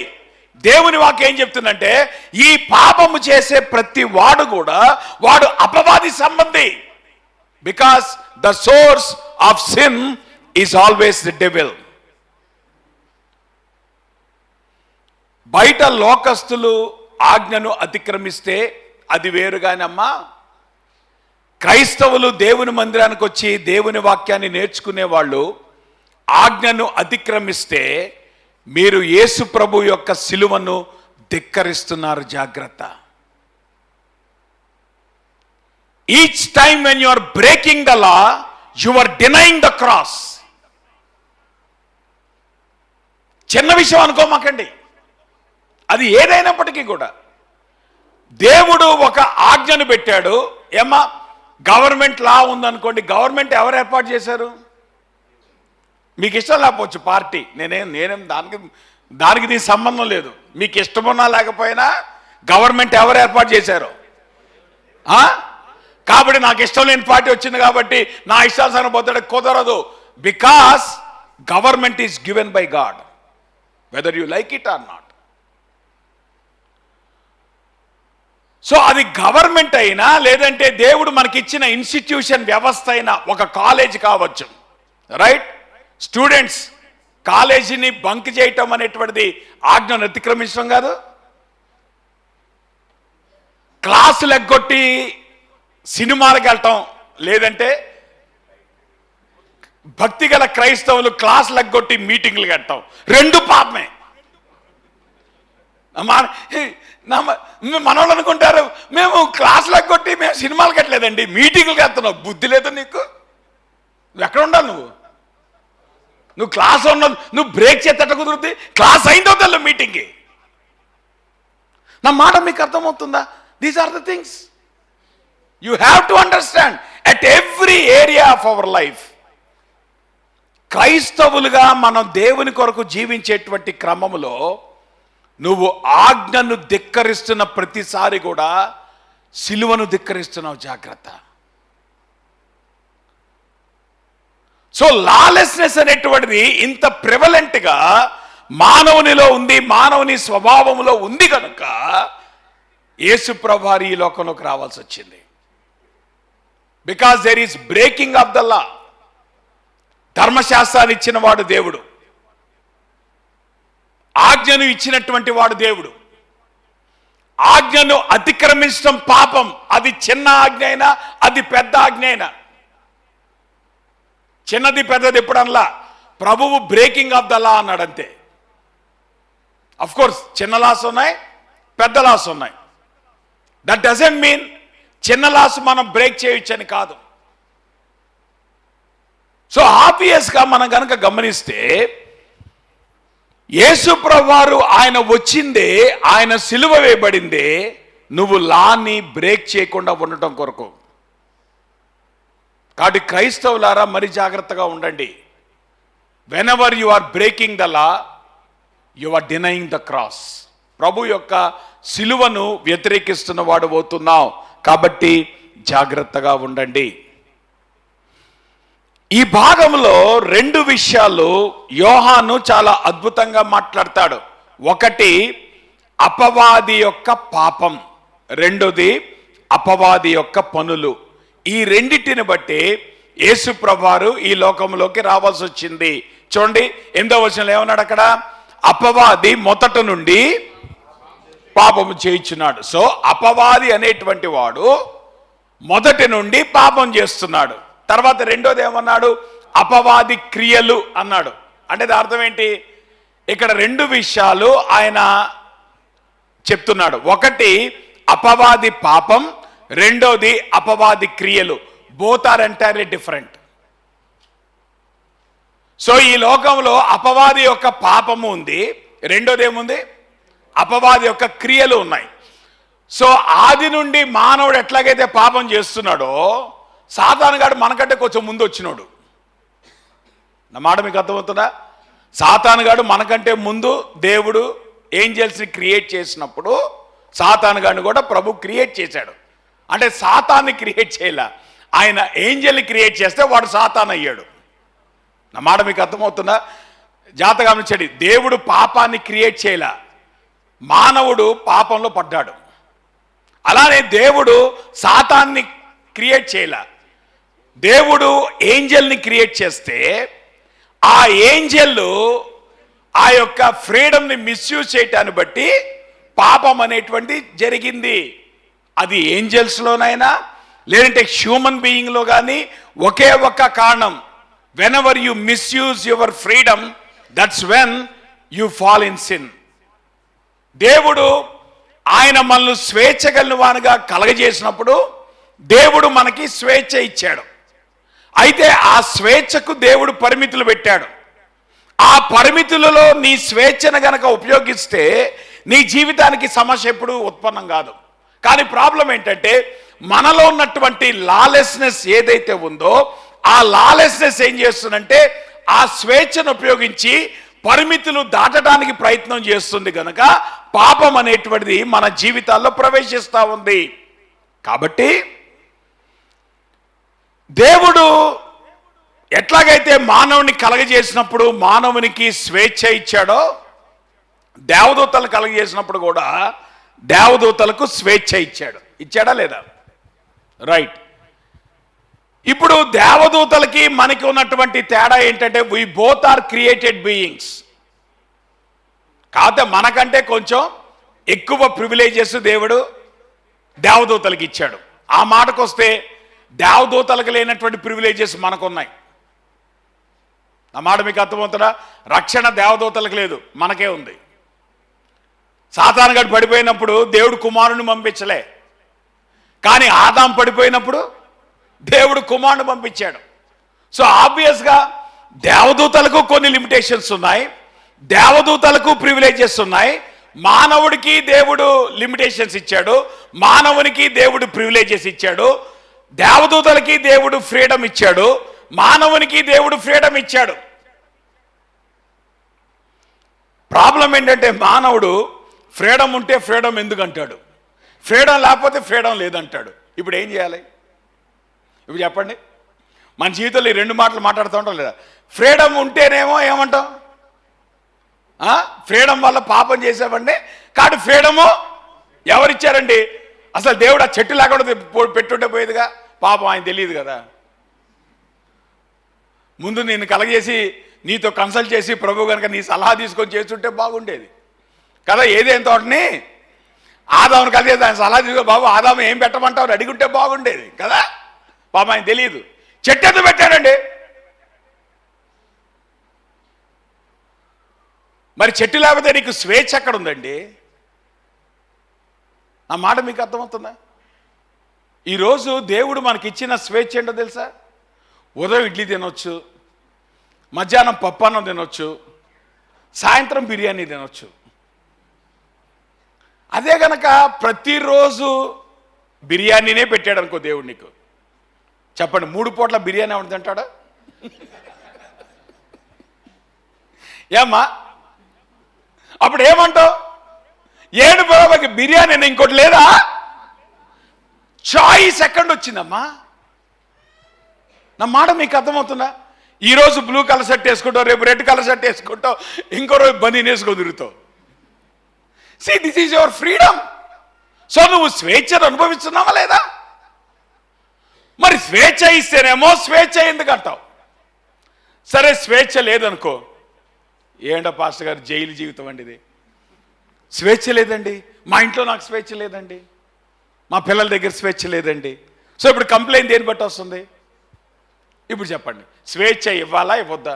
దేవుని వాక్యం ఏం చెప్తుందంటే, ఈ పాపము చేసే ప్రతి వాడు కూడా వాడు అపవాది సంబంధి. Because the source of sin is always the devil. బయట లోకస్తులు ఆజ్ఞను అతిక్రమిస్తే అది వేరుగానమ్మా, క్రైస్తవులు దేవుని మందిరానికి వచ్చి దేవుని వాక్యాన్ని నేర్చుకునే వాళ్ళు ఆజ్ఞను అతిక్రమిస్తే మీరు యేసు ప్రభు యొక్క సిలువను ధిక్కరిస్తున్నారు. జాగ్రత్త. Each time when you are breaking the law, you are denying the cross. చిన్న విషయం అనుకోమాకండి, అది ఏదైనప్పటికీ కూడా. దేవుడు ఒక ఆజ్ఞను పెట్టాడు. ఏమ్మా, గవర్నమెంట్ లా ఉందనుకోండి, గవర్నమెంట్ ఎవరు ఏర్పాటు చేశారు? మీకు ఇష్టం లేకపోవచ్చు పార్టీ, నేనేం దానికి దీనికి సంబంధం లేదు. మీకు ఇష్టమున్నా లేకపోయినా గవర్నమెంట్ ఎవరు ఏర్పాటు చేశారు? కాబట్టి నాకు ఇష్టం లేని పార్టీ వచ్చింది కాబట్టి నా ఇష్టానుసారం పోతాడు, కుదరదు. Because government is given by God, whether you like it or not. So అది గవర్నమెంట్ అయినా, లేదంటే దేవుడు మనకిచ్చిన ఇన్స్టిట్యూషన్ వ్యవస్థ అయినా, ఒక కాలేజ్ కావచ్చు, రైట్? స్టూడెంట్స్ కాలేజీని బంక్ చేయటం అనేటువంటిది ఆజ్ఞను అతిక్రమించడం కాదు. క్లాసులు ఎగ్గొట్టి సినిమాలకు వెళ్ళటం, లేదంటే భక్తి గల క్రైస్తవులు క్లాసులు ఎగ్గొట్టి మీటింగ్లు కట్టడం, రెండు పాపమే. మనోళ్ళు అనుకుంటారు మేము క్లాసులకు కొట్టి మేము సినిమాలు కట్టలేదండి, మీటింగ్లు కడుతున్నావు. బుద్ధి లేదు నీకు? నువ్వు ఎక్కడ ఉండాలి? నువ్వు క్లాస్ ఉన్నావు, నువ్వు బ్రేక్ చేత కుదురుతుంది. క్లాస్ అయిందో తెల్ల మీటింగ్కి. నా మాట మీకు అర్థమవుతుందా? These are the things you have to understand at every area of our life. క్రైస్తవులుగా మనం దేవుని కొరకు జీవించేటువంటి క్రమములో నువ్వు ఆజ్ఞను ధిక్కరిస్తున్న ప్రతిసారి కూడా సిలువను ధిక్కరిస్తున్నావు. జాగ్రత్త. సో లాలెస్నెస్ అనేటువంటిది ఇంత ప్రివలెంట్గా మానవునిలో ఉంది, మానవుని స్వభావంలో ఉంది కనుక యేసు ప్రభువారు ఈ లోకంలోకి రావాల్సి వచ్చింది. Because there is breaking of the law. ధర్మశాస్త్రాన్ని ఇచ్చిన వాడు దేవుడు, ఆజ్ఞను ఇచ్చినటువంటి వాడు దేవుడు. ఆజ్ఞను అతిక్రమించడం పాపం. అది చిన్న ఆజ్ఞ అయినా, అది పెద్ద ఆజ్ఞ అయినా. చిన్నది పెద్దది ఎప్పుడల్లా ప్రభువు బ్రేకింగ్ ఆఫ్ ద లా అన్నాడు, అంతే. అఫ్ కోర్స్ చిన్న లాస్ ఉన్నాయి, పెద్ద లాస్ ఉన్నాయి. దట్ డజంట్ మీన్ చిన్న లాస్ మనం బ్రేక్ చేయొచ్చని కాదు. సో ఆబ్వియస్గా మనం కనుక గమనిస్తే యేసు ప్రభువారు ఆయన వచ్చిందే, ఆయన సిలువ వేయబడిందే నువ్వు లాని బ్రేక్ చేయకుండా ఉండటం కొరకు. కాబట్టి క్రైస్తవులారా మరి జాగ్రత్తగా ఉండండి. Whenever you are breaking the law, you are denying the cross. ప్రభు యొక్క సిలువను వ్యతిరేకిస్తున్న వాడు అవుతున్నావు. కాబట్టి జాగ్రత్తగా ఉండండి. ఈ భాగంలో రెండు విషయాలు యోహాను చాలా అద్భుతంగా మాట్లాడతాడు. ఒకటి అపవాది యొక్క పాపం, రెండోది అపవాది యొక్క పనులు. ఈ రెండిటిని బట్టి యేసు ప్రభువారు ఈ లోకంలోకి రావాల్సి వచ్చింది. చూడండి 8వ వచనంలో ఏమన్నాడు అక్కడ? అపవాది మొదట నుండి పాపము చేయించున్నాడు. సో అపవాది అనేటువంటి వాడు మొదటి నుండి పాపం చేస్తున్నాడు. తర్వాత రెండోది ఏమన్నాడు? అపవాది క్రియలు అన్నాడు. అంటే దాని అర్థం ఏంటి? ఇక్కడ రెండు విషయాలు ఆయన చెప్తున్నాడు. ఒకటి అపవాది పాపం, రెండోది అపవాది క్రియలు. Both are entirely different. So ఈ లోకంలో అపవాది యొక్క పాపము ఉంది, రెండోది ఏముంది? అపవాది యొక్క క్రియలు ఉన్నాయి. సో ఆది నుండి మానవుడు ఎట్లాగైతే పాపం చేస్తున్నాడో, సాతానుగాడు మనకంటే కొంచెం ముందు వచ్చినాడు. నా మాట మీకు అర్థమవుతుందా? సాతానుగాడు మనకంటే ముందు దేవుడు ఏంజల్స్ని క్రియేట్ చేసినప్పుడు సాతానుగాడిని కూడా ప్రభు క్రియేట్ చేశాడు. అంటే సాతాన్ని క్రియేట్ చేయలే, ఆయన ఏంజల్ని క్రియేట్ చేస్తే వాడు సాతాన్ అయ్యాడు. నా మాట మీకు అర్థమవుతుందా? జాగ్రత్తగా గమనించండి. దేవుడు పాపాన్ని క్రియేట్ చేయలే, మానవుడు పాపంలో పడ్డాడు. అలానే దేవుడు సాతాన్ని క్రియేట్ చేయలే, దేవుడు ఏంజల్ని క్రియేట్ చేస్తే ఆ ఏంజల్ ఆ యొక్క ఫ్రీడమ్ని మిస్యూజ్ చేయటాన్ని బట్టి పాపం అనేటువంటి జరిగింది. అది ఏంజల్స్లోనైనా లేదంటే హ్యూమన్ బీయింగ్లో కానీ ఒకే ఒక్క కారణం. whenever you misuse your freedom, that's when you fall in sin. దేవుడు ఆయన మనల్ని స్వేచ్ఛ కలిగిన వానిగా కలగజేసినప్పుడు దేవుడు మనకి స్వేచ్ఛ ఇచ్చాడు. అయితే ఆ స్వేచ్ఛకు దేవుడు పరిమితులు పెట్టాడు. ఆ పరిమితులలో నీ స్వేచ్ఛను గనక ఉపయోగిస్తే నీ జీవితానికి సమస్య ఎప్పుడూ ఉత్పన్నం కాదు. కానీ ప్రాబ్లం ఏంటంటే మనలో ఉన్నటువంటి లాలెస్నెస్ ఏదైతే ఉందో ఆ లాలెస్నెస్ ఏం చేస్తుందంటే ఆ స్వేచ్ఛను ఉపయోగించి పరిమితులు దాటడానికి ప్రయత్నం చేస్తుంది కనుక పాపం అనేటువంటిది మన జీవితాల్లో ప్రవేశిస్తూ ఉంది. కాబట్టి దేవుడు ఎట్లాగైతే మానవుని కలగజేసినప్పుడు మానవునికి స్వేచ్ఛ ఇచ్చాడో, దేవదూతలు కలగజేసినప్పుడు కూడా దేవదూతలకు స్వేచ్ఛ ఇచ్చాడు. ఇచ్చాడా లేదా? రైట్. ఇప్పుడు దేవదూతలకి మనకి ఉన్నటువంటి తేడా ఏంటంటే we both are created beings. కాకపోతే మనకంటే కొంచెం ఎక్కువ ప్రివిలేజెస్ దేవుడు దేవదూతలకి ఇచ్చాడు. ఆ మాటకు వస్తే దేవదూతలకు లేనటువంటి ప్రివిలేజెస్ మనకున్నాయి. ఆ మాట మీకు అర్థమవుతుందా? రక్షణ దేవదూతలకు లేదు, మనకే ఉంది. సాతానుగాడు పడిపోయినప్పుడు దేవుడు కుమారుని పంపించలే, కానీ ఆదాం పడిపోయినప్పుడు దేవుడు కుమారుని పంపించాడు. సో ఆబ్వియస్గా దేవదూతలకు కొన్ని లిమిటేషన్స్ ఉన్నాయి, దేవదూతలకు ప్రివిలేజెస్ ఉన్నాయి. మానవుడికి దేవుడు లిమిటేషన్స్ ఇచ్చాడు, మానవునికి దేవుడు ప్రివిలేజెస్ ఇచ్చాడు. దేవదూతలకి దేవుడు ఫ్రీడమ్ ఇచ్చాడు, మానవునికి దేవుడు ఫ్రీడమ్ ఇచ్చాడు. ప్రాబ్లం ఏంటంటే మానవుడు ఫ్రీడమ్ ఉంటే ఫ్రీడమ్ ఎందుకు అంటాడు, ఫ్రీడమ్ లేకపోతే ఫ్రీడమ్ లేదంటాడు. ఇప్పుడు ఏం చేయాలి? ఇప్పుడు చెప్పండి. మన జీవితంలో ఈ రెండు మాటలు మాట్లాడుతూ ఉంటాం లేదా? ఫ్రీడమ్ ఉంటేనేమో ఏమంటాం, ఫ్రీడమ్ వల్ల పాపం చేసామండి. కాబట్టి ఫ్రీడము ఎవరిచ్చారండి? అసలు దేవుడు ఆ చెట్టు లేకుండా పెట్టుంటే పోయేదిగా, పాపం ఆయన తెలియదు కదా. ముందు నేను కలగజేసి నీతో కన్సల్ట్ చేసి ప్రభు కనుక నీ సలహా తీసుకొని చేస్తుంటే బాగుండేది కదా. ఏదేం తోటని ఆదామును కలిగేసి ఆయన సలహా తీసుకో, బాబు ఆదాము ఏం పెట్టమంటావు అడిగుంటే బాగుండేది కదా. పాపం ఆయన తెలియదు, చెట్టు ఎందుకు పెట్టాడండి? మరి చెట్టు లేకపోతే నీకు స్వేచ్ఛ ఎక్కడ ఉందండి? ఆ మాట మీకు అర్థమవుతుందా? ఈరోజు దేవుడు మనకి ఇచ్చిన స్వేచ్ఛ ఏంటో తెలుసా? ఉదయం ఇడ్లీ తినొచ్చు, మధ్యాహ్నం పప్పన్నం తినొచ్చు, సాయంత్రం బిర్యానీ తినొచ్చు. అదే గనక ప్రతిరోజు బిర్యానీనే పెట్టాడు అనుకో దేవుడు నీకు, చెప్పండి 3 పూట్ల బిర్యానీ ఎవడు తింటాడా? ఏమ్మా అప్పుడు ఏమంటావు? 7 బాబాకి బిర్యానీ ఇంకోటి లేదా? చాయిస్ ఎక్కడ వచ్చిందమ్మా? నా మాట మీకు అర్థమవుతుందా? ఈరోజు బ్లూ కలర్ షర్ట్ వేసుకుంటావు, రేపు రెడ్ కలర్ షర్ట్ వేసుకుంటావు, ఇంకో రోజు బనీన్ వేసుకొని తిరుగుతావు. See this is your freedom. So నువ్వు స్వేచ్ఛను అనుభవిస్తున్నావా లేదా? మరి స్వేచ్ఛ ఇస్తేనేమో స్వేచ్ఛ ఎందుకు అంటావు? సరే స్వేచ్ఛ లేదనుకో, ఏంటో పాస్టర్ గారు జైలు జీవితం అండి ఇది, స్వేచ్ఛ లేదండి, మా ఇంట్లో నాకు స్వేచ్ఛ లేదండి, మా పిల్లల దగ్గర స్వేచ్ఛ లేదండి. సో ఇప్పుడు కంప్లైంట్ దేని బట్టి వస్తుంది? ఇప్పుడు చెప్పండి, స్వేచ్ఛ ఇవ్వాలా ఇవ్వద్దా?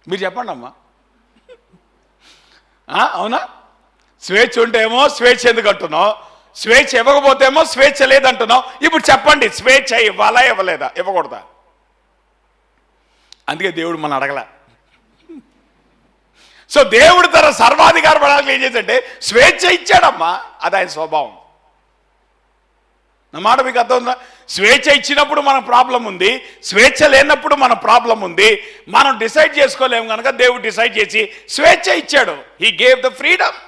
మీరు చెప్పండి అమ్మా. అవునా? స్వేచ్ఛ ఉంటేమో స్వేచ్ఛ ఎందుకు అంటున్నావు, స్వేచ్ఛ ఇవ్వకపోతేమో స్వేచ్ఛ లేదంటున్నావు. ఇప్పుడు చెప్పండి, స్వేచ్ఛ ఇవ్వాలా ఇవ్వలేదా, ఇవ్వకూడదా? అందుకే దేవుడు మనం అడగల. సో దేవుడు తన సర్వాధికార పడాలి ఏం చేశాడంటే స్వేచ్ఛ ఇచ్చాడమ్మా, అది ఆయన స్వభావం. నా మాట మీకు అర్థం ఉందా? స్వేచ్ఛ ఇచ్చినప్పుడు మన ప్రాబ్లం ఉంది, స్వేచ్ఛ లేనప్పుడు మన ప్రాబ్లం ఉంది. మనం డిసైడ్ చేసుకోలేము కనుక దేవుడు డిసైడ్ చేసి స్వేచ్ఛ ఇచ్చాడు. He gave the freedom.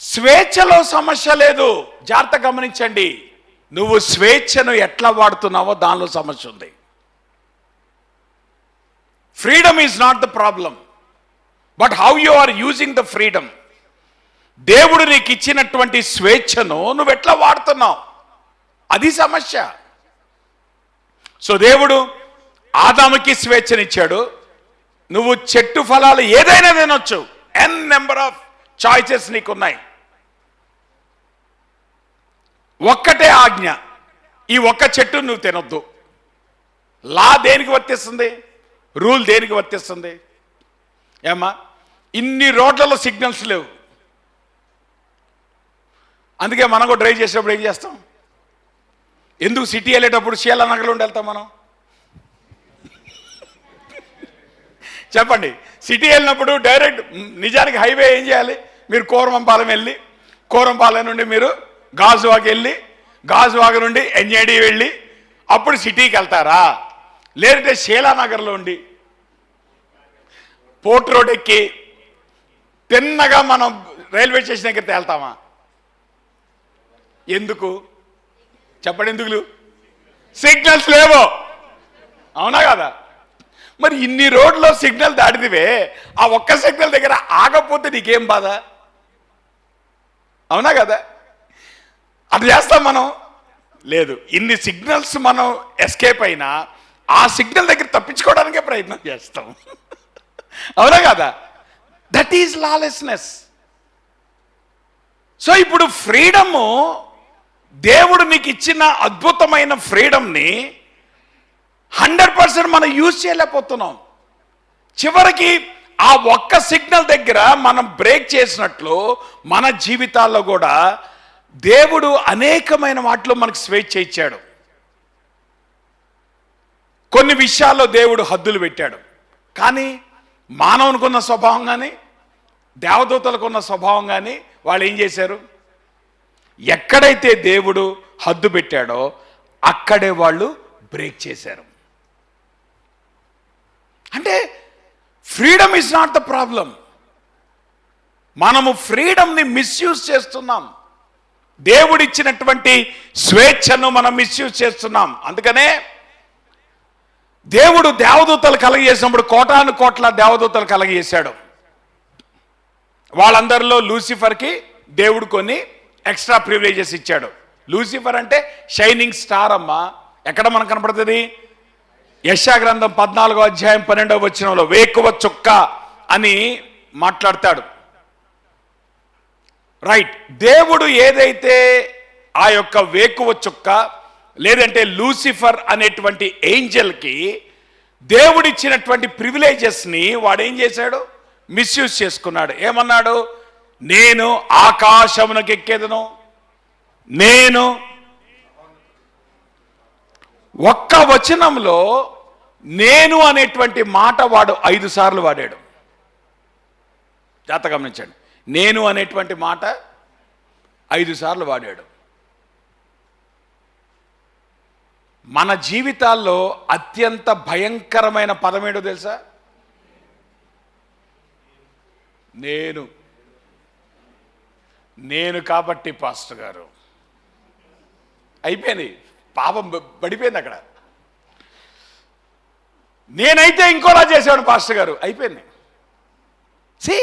స్వేచ్ఛలో సమస్య లేదు. జాగ్రత్త గమనించండి, నువ్వు స్వేచ్ఛను ఎట్లా వాడుతున్నావో దానిలో సమస్య ఉంది. Freedom is not the problem, but how you are using the freedom. దేవుడు నీకు ఇచ్చినటువంటి స్వేచ్ఛను నువ్వు ఎట్లా వాడుతున్నావు, అది సమస్య. సో దేవుడు ఆదాముకి స్వేచ్ఛనిచ్చాడు. నువ్వు చెట్టు ఫలాలు ఏదైనా తినొచ్చు, ఎన్ నెంబర్ ఆఫ్ చాయిసెస్ నీకున్నాయి. ఒక్కటే ఆజ్ఞ, ఈ ఒక్క చెట్టు నువ్వు తినొద్దు. లా దేనికి వర్తిస్తుంది, రూల్ దేనికి వర్తిస్తుంది? ఏమ్మా, ఇన్ని రోడ్లలో సిగ్నల్స్ లేవు. అందుకే మనం కూడా డ్రైవ్ చేసేటప్పుడు ఏం చేస్తాం? ఎందుకు సిటీ వెళ్ళేటప్పుడు శీలానగర్లో ఉండి వెళ్తాం మనం? చెప్పండి. సిటీ వెళ్ళినప్పుడు డైరెక్ట్ నిజానికి హైవే ఏం చేయాలి? మీరు కోరంపాలెం వెళ్ళి, కోరంపాలెం నుండి మీరు గాజువాక వెళ్ళి, గాజువాక నుండి ఎన్ఏడి వెళ్ళి అప్పుడు సిటీకి వెళ్తారా? లేదంటే శీలానగర్లో ఉండి పోర్ట్ రోడ్ ఎక్కి తిన్నగా మనం రైల్వే స్టేషన్ దగ్గర వెళ్తామా? ఎందుకు చెప్పండి? ఎందుకు? సిగ్నల్స్ లేవో, అవునా కదా? మరి ఇన్ని రోడ్లో సిగ్నల్ దాటిదివే, ఆ ఒక్క సిగ్నల్ దగ్గర ఆగపోతే నీకేం బాధ? అవునా కదా? అది చేస్తాం మనం? లేదు. ఇన్ని సిగ్నల్స్ మనం ఎస్కేప్ అయినా ఆ సిగ్నల్ దగ్గర తప్పించుకోవడానికే ప్రయత్నం చేస్తాం. అవునా కదా? That is lawlessness. సో ఇప్పుడు ఫ్రీడము, దేవుడు నీకు ఇచ్చిన అద్భుతమైన ఫ్రీడమ్ని 100% మనం యూజ్ చేయలేకపోతున్నాం. చివరికి ఆ ఒక్క సిగ్నల్ దగ్గర మనం బ్రేక్ చేసినట్లు మన జీవితాల్లో కూడా దేవుడు అనేకమైన వాటిలో మనకు స్వేచ్ఛ ఇచ్చాడు. కొన్ని విషయాల్లో దేవుడు హద్దులు పెట్టాడు. కానీ మానవునికున్న స్వభావం కానీ దేవదూతలకున్న స్వభావం కానీ వాళ్ళు ఏం చేశారు? ఎక్కడైతే దేవుడు హద్దు పెట్టాడో అక్కడే వాళ్ళు బ్రేక్ చేశారు. అంటే freedom is not the problem. మనము ఫ్రీడమ్ని మిస్యూజ్ చేస్తున్నాం. దేవుడిచ్చినటువంటి స్వేచ్ఛను మనం మిస్యూజ్ చేస్తున్నాం. అందుకనే దేవుడు దేవదూతలు కలగజేసినప్పుడు కోటాను కోట్ల దేవదూతలు కలగజేశాడు. వాళ్ళందరిలో లూసిఫర్కి దేవుడు కొన్ని ఎక్స్ట్రా ప్రివిలేజెస్ ఇచ్చాడు. లూసిఫర్ అంటే షైనింగ్ స్టార్ అమ్మా. ఎక్కడ మనకు కనపడుతుంది? యెషయా గ్రంథం 14వ అధ్యాయం 12వ వచనంలో వేకువ చుక్క అని మాట్లాడతాడు. రైట్. దేవుడు ఏదైతే ఆ యొక్క వేకువ చుక్క లేదంటే లూసిఫర్ అనేటువంటి ఏంజల్కి దేవుడిచ్చినటువంటి ప్రివిలేజెస్ని వాడేం చేశాడు? మిస్యూజ్ చేసుకున్నాడు. ఏమన్నాడు? నేను ఆకాశమునకు ఎక్కేదను, నేను ఒక్క వచనంలో నేను అనేటువంటి మాట వాడు 5 సార్లు వాడాడు. జాగ్రత్తగా గమనించండి. నేను అనేటువంటి మాట 5 సార్లు వాడాడు. మన జీవితాల్లో అత్యంత భయంకరమైన పదం ఏంటో తెలుసా? నేను కాబట్టి పాస్టర్ గారు అయిపోయింది. పాపం పడిపోయింది అక్కడ. నేనైతే ఇంకోలా చేశాడు పాస్టర్ గారు, అయిపోయింది. సి,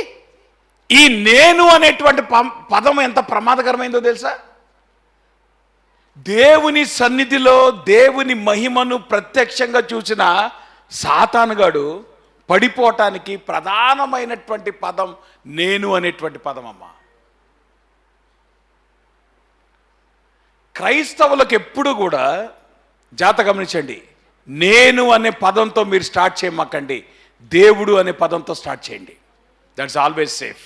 ఈ నేను అనేటువంటి పదం ఎంత ప్రమాదకరమైందో తెలుసా? దేవుని సన్నిధిలో దేవుని మహిమను ప్రత్యక్షంగా చూసిన సాతానుగాడు పడిపోవటానికి ప్రధానమైనటువంటి పదం నేను అనేటువంటి పదం అమ్మా. క్రైస్తవులకు ఎప్పుడు కూడా జాగ్రత్త గమనించండి, నేను అనే పదంతో మీరు స్టార్ట్ చేయమాకండి, దేవుడు అనే పదంతో స్టార్ట్ చేయండి. That's always safe.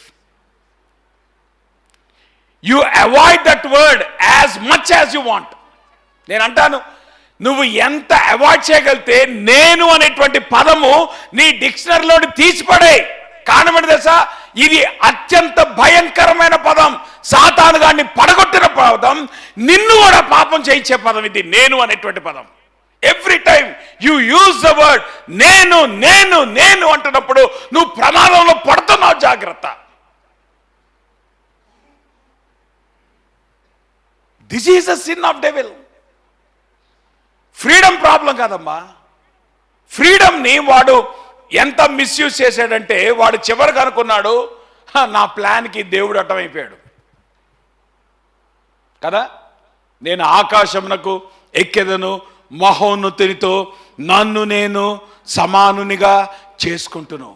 You avoid that word as much as you want. నేను అంటాను, నువ్వు ఎంత అవాయిడ్ చేయగలిగితే నేను అనేటువంటి పదము నీ డిక్షనరీలోని తీసిపడే. కారణం ఏంటి తెలుసా? ఇది అత్యంత భయంకరమైన పదం, సాతాను గారిని పడగొట్టిన పదం, నిన్ను కూడా పాపం చేయించే పదం ఇది నేను అనేటువంటి పదం. Every time you use the word నేను నేను నేను అంటున్నప్పుడు నువ్వు ప్రమాదంలో పడుతున్నావు, జాగ్రత్త. This is the sin of devil. Freedom problem కాదమ్మా. ఫ్రీడమ్ని వాడు ఎంత మిస్యూజ్ చేశాడంటే, వాడు చివరికి అనుకున్నాడు నా ప్లాన్కి దేవుడు అడ్డమైపోయాడు కదా. నేను ఆకాశమునకు ఎక్కెదను, మహోన్నతునితో నన్ను నేను సమానునిగా చేసుకుంటును.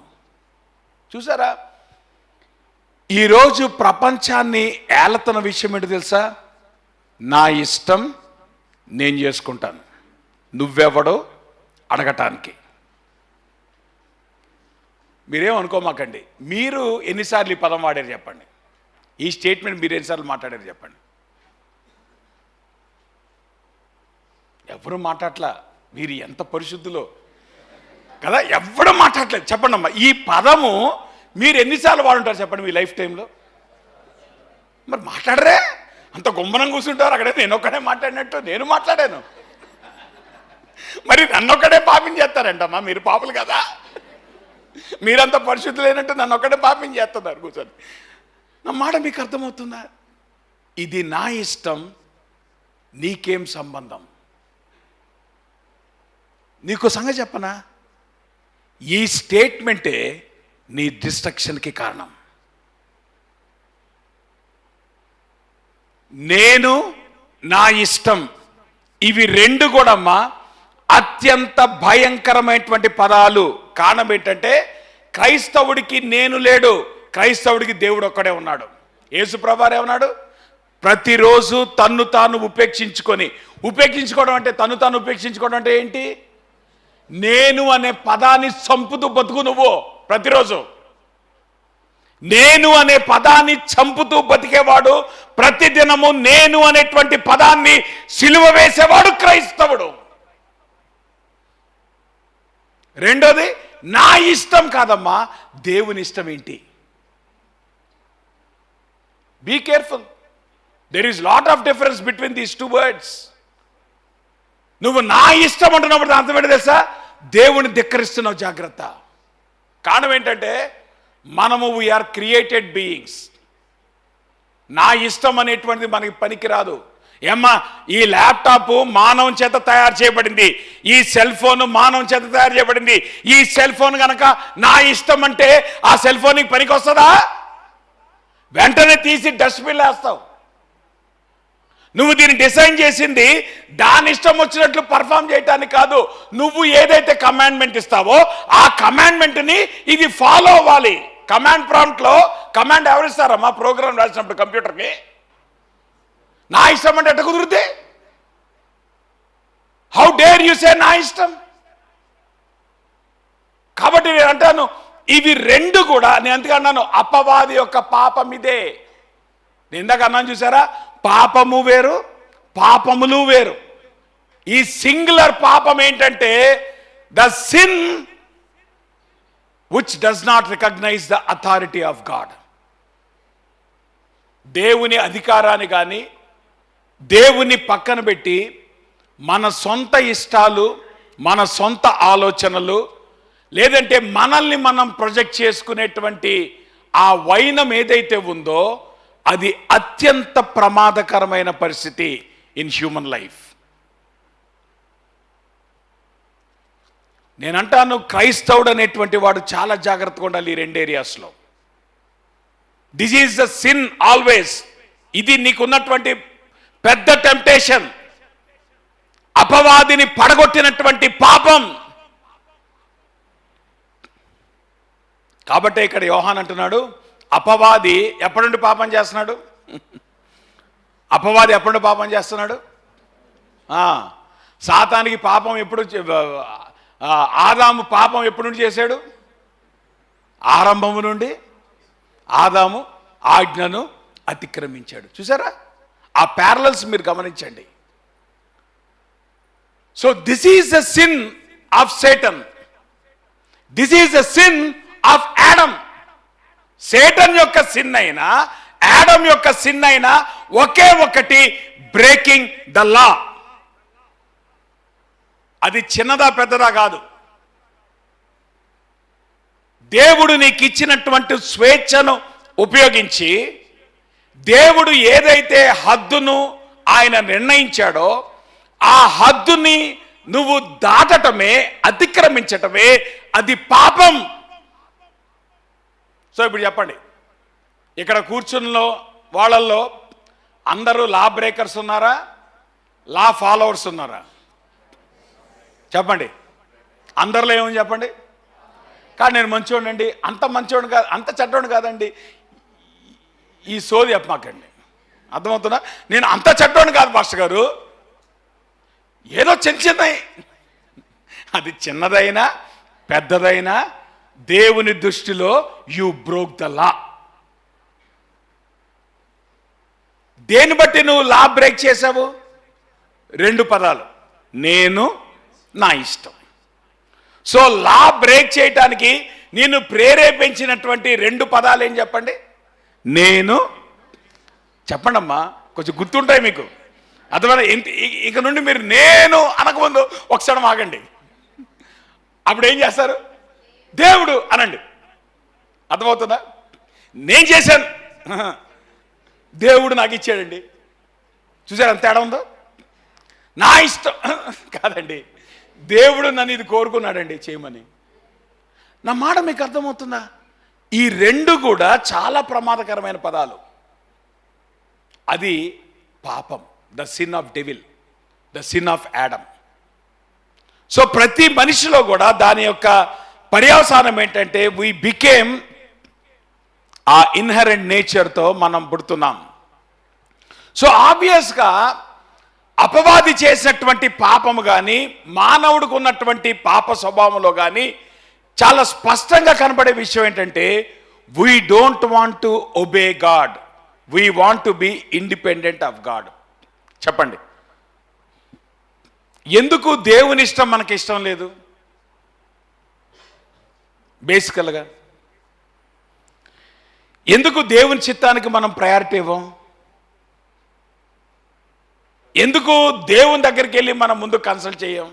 చూసారా, ఈరోజు ప్రపంచాన్ని ఏలతున్న విషయం ఏంటి తెలుసా? నా ఇష్టం నేను చేసుకుంటాను, నువ్వెవడో అడగటానికి. మీరేం అనుకోమాకండి. మీరు ఎన్నిసార్లు ఈ పదం వాడారు చెప్పండి? ఈ స్టేట్మెంట్ మీరు ఎన్నిసార్లు మాట్లాడారు చెప్పండి? ఎవరు మాట్లాడలా. మీరు ఎంత పరిశుద్ధులో కదా, ఎవరు మాట్లాడలేదు. చెప్పండి అమ్మా, ఈ పదము మీరు ఎన్నిసార్లు వాడుంటారు చెప్పండి మీ లైఫ్ టైంలో? మరి మాట్లాడరే, అంత గుమ్మనం కూర్చుంటారు అక్కడే. నేను ఒక్కడే మాట్లాడినట్టు నేను మాట్లాడాను, మరి నన్నొక్కడే పాపం చేస్తారంటమ్మా. మీరు పాపలు కదా, మీరంత పరిశుద్ధులైనట్టు నన్ను ఒక్కడే పాపం చేస్తున్నారు కూర్చొని. నా మాట మీకు అర్థమవుతుందా? ఇది నా ఇష్టం, నీకేం సంబంధం? నీకు సంగతి చెప్పనా, ఈ స్టేట్మెంటే నీ డిస్ట్రక్షన్కి కారణం. నేను, నా ఇష్టం, ఇవి రెండు కూడా అమ్మా అత్యంత భయంకరమైనటువంటి పదాలు. కారణం ఏంటంటే, క్రైస్తవుడికి నేను లేడు, క్రైస్తవుడికి దేవుడు ఒక్కడే ఉన్నాడు. యేసుప్రభువారు ఏమన్నాడు? ప్రతిరోజు తన్ను తాను ఉపేక్షించుకోవడం అంటే, తన్ను తాను ఉపేక్షించుకోవడం అంటే ఏంటి? నేను అనే పదాన్ని చంపుతూ బతుకు నువ్వు. ప్రతిరోజు నేను అనే పదాన్ని చంపుతూ బతికేవాడు, ప్రతిదినము నేను అనేటువంటి పదాన్ని సిలువ వేసేవాడు క్రైస్తవుడు. రెండోది, నా ఇష్టం కాదమ్మా, దేవుని ఇష్టం ఏంటి? Be careful, there is lot of difference between these two words. నువ్వు నా ఇష్టం అంటున్నప్పుడు అర్థం ఏంటి తెలుసా? దేవుని ధిక్కరిస్తున్నావు, జాగ్రత్త. కారణం ఏంటంటే, మనము వీఆర్ క్రియేటెడ్ బీయింగ్స్. నా ఇష్టం అనేటువంటిది మనకి పనికిరాదు. ఏమ్మా, ఈ ల్యాప్టాప్ మానవం చేత తయారు చేయబడింది, ఈ సెల్ ఫోన్ మానవం చేత తయారు చేయబడింది. ఈ సెల్ ఫోన్ కనుక నా ఇష్టం అంటే ఆ సెల్ ఫోన్ నీకు పనికి వస్తుందా? వెంటనే తీసి డస్ట్బిన్ వేస్తావు. నువ్వు దీన్ని డిజైన్ చేసింది దాని ఇష్టం వచ్చినట్లు పర్ఫామ్ చేయటానికి కాదు. నువ్వు ఏదైతే కమాండ్మెంట్ ఇస్తావో ఆ కమాండ్మెంట్ని ఇది ఫాలో అవ్వాలి. కమాండ్ ప్రాంప్ట్లో కమాండ్ ఎవరిస్తారమ్మా? ప్రోగ్రామ్ రాసినప్పుడు కంప్యూటర్కి. నా ఇష్టం అంటే ఎట్ట కుదురుద్ది? హౌ డేర్ యు సే నా ఇష్టం? కాబట్టి నేను అంటాను, ఇవి రెండు కూడా, నేను ఎందుకు అన్నాను, అపవాది యొక్క పాపం ఇదే. నేను ఇందాక అన్నాను చూసారా, పాపము వేరు, పాపములు వేరు. ఈ సింగులర్ పాపం ఏంటంటే, the sin which does not recognise the authority of God. దేవుని అధికారాన్ని కానీ దేవుని పక్కన పెట్టి మన సొంత ఇష్టాలు, మన సొంత ఆలోచనలు, లేదంటే మనల్ని మనం ప్రొజెక్ట్ చేసుకునేటువంటి ఆ వైనం ఏదైతే ఉందో అది అత్యంత ప్రమాదకరమైన పరిస్థితి ఇన్ హ్యూమన్ లైఫ్. నేనంటాను, క్రైస్తవుడు అనేటువంటి వాడు చాలా జాగ్రత్తగా ఉండాలి ఈ రెండు ఏరియాస్లో. This is the sin always. ఇది నీకున్నటువంటి పెద్ద టెంప్టేషన్, అపవాదిని పడగొట్టినటువంటి పాపం. కాబట్టి ఇక్కడ యోహాన్ అంటున్నాడు, అపవాది ఎప్పటి నుండి పాపం చేస్తున్నాడు? అపవాది ఎప్పటి నుండి పాపం చేస్తున్నాడు? సాతానికి పాపం ఎప్పుడు, ఆదాము పాపం ఎప్పటి నుండి చేశాడు? ఆరంభము నుండి ఆదాము ఆజ్ఞను అతిక్రమించాడు. చూసారా, ఆ ప్యారలల్స్ మీరు గమనించండి. So this is the sin of Satan, this is the sin of Adam. Satan యొక్క సిన్ అయినా యాడమ్ యొక్క సిన్ అయినా ఒకే ఒకటి, బ్రేకింగ్ ద లా. అది చిన్నదా పెద్దదా కాదు. దేవుడు నీకు ఇచ్చినటువంటి స్వేచ్ఛను ఉపయోగించి దేవుడు ఏదైతే హద్దును ఆయన నిర్ణయించాడో ఆ హద్దుని నువ్వు దాటటమే, అతిక్రమించటమే అది పాపం. సో ఇప్పుడు చెప్పండి, ఇక్కడ కూర్చున్న వాళ్ళల్లో అందరూ లా బ్రేకర్స్ ఉన్నారా, లా ఫాలోవర్స్ ఉన్నారా? చెప్పండి, అందరిలో ఏమని చెప్పండి. కానీ నేను మంచోడండి, అంత మంచోడు కాదు, అంత చెడ్డోడు కాదండి, ఈ సోది చెప్పమాకండి. అర్థమవుతుందా? నేను అంత చెడ్డోడు కాదు మాస్టర్ గారు, ఏదో చిన్నది, అది చిన్నదైనా పెద్దదైనా దేవుని దృష్టిలో యు బ్రోక్ ద లా. దేని బట్టి నువ్వు లా బ్రేక్ చేసావు? 2 పదాలు, నేను, నా ఇష్టం. సో లా బ్రేక్ చేయటానికి నేను ప్రేరేపించినటువంటి 2 పదాలు ఏం చెప్పండి? నేను. చెప్పండి అమ్మా, కొంచెం గుర్తుంటాయి మీకు. అర్థమైనా? ఇక నుండి మీరు నేను అనకముందు ఒకసారి ఆగండి. అప్పుడు ఏం చేస్తారు? దేవుడు అనండి. అర్థమవుతుందా? నేను చేశాను, దేవుడు నాకు ఇచ్చాడండి. చూసారు ఎంత తేడా ఉందో? నా ఇష్టం కాదండి, దేవుడు నన్ను ఇది కోరుకున్నాడండి చేయమని. నా మాట మీకు అర్థమవుతుందా? ఈ 2 కూడా చాలా ప్రమాదకరమైన పదాలు. అది పాపం, the sin of devil, the sin of Adam. So ప్రతి మనిషిలో కూడా దాని యొక్క పర్యవసానం ఏంటంటే వీ బికేమ్, ఆ ఇన్హరెంట్ నేచర్తో మనం పుడుతున్నాం. సో ఆబ్వియస్గా అపవాది చేసినటువంటి పాపము కానీ మానవుడికి ఉన్నటువంటి పాప స్వభావంలో కానీ చాలా స్పష్టంగా కనబడే విషయం ఏంటంటే we don't want to obey God, we want to be independent of God. చెప్పండి, ఎందుకు దేవుని ఇష్టం మనకి ఇష్టం లేదు? బేసికల్గా ఎందుకు దేవుని చిత్తానికి మనం ప్రయారిటీ ఇవ్వం? ఎందుకు దేవుని దగ్గరికి వెళ్ళి మనం ముందు కన్సల్ట్ చేయం?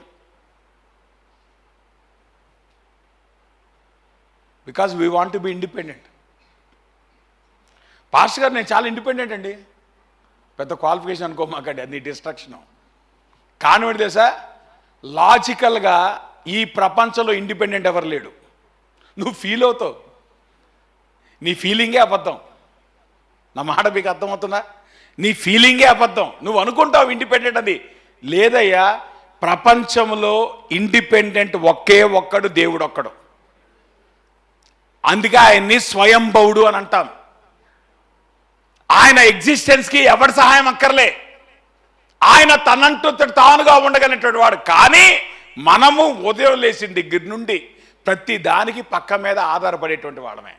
Because we want to be independent. Pastor గారు నేను చాలా ఇండిపెండెంట్ అండి, పెద్ద క్వాలిఫికేషన్ అనుకోమాకండి, అది డిస్ట్రక్షన్. కానివ్వండి తెలుసా, లాజికల్గా ఈ ప్రపంచంలో ఇండిపెండెంట్ ఎవరు లేడు. నువ్వు ఫీల్ అవుతావు, నీ ఫీలింగే అబద్ధం. నా మాట మీకు అర్థమవుతుందా? నీ ఫీలింగే అబద్ధం. నువ్వు అనుకుంటావు ఇండిపెండెంట్ అది. లేదయ్యా, ప్రపంచంలో ఇండిపెండెంట్ ఒకే ఒక్కడు, దేవుడు ఒక్కడు. అందుకే ఆయన్ని స్వయంభవుడు అని అంటాం. ఆయన ఎగ్జిస్టెన్స్కి ఎవరి సహాయం అక్కర్లే, ఆయన తనంటూ తానుగా ఉండగలిగినటువంటి వాడు. కానీ మనము ఉదయం లేచిన దగ్గర నుండి ప్రతి దానికి పక్క మీద ఆధారపడేటువంటి వాళ్ళమే.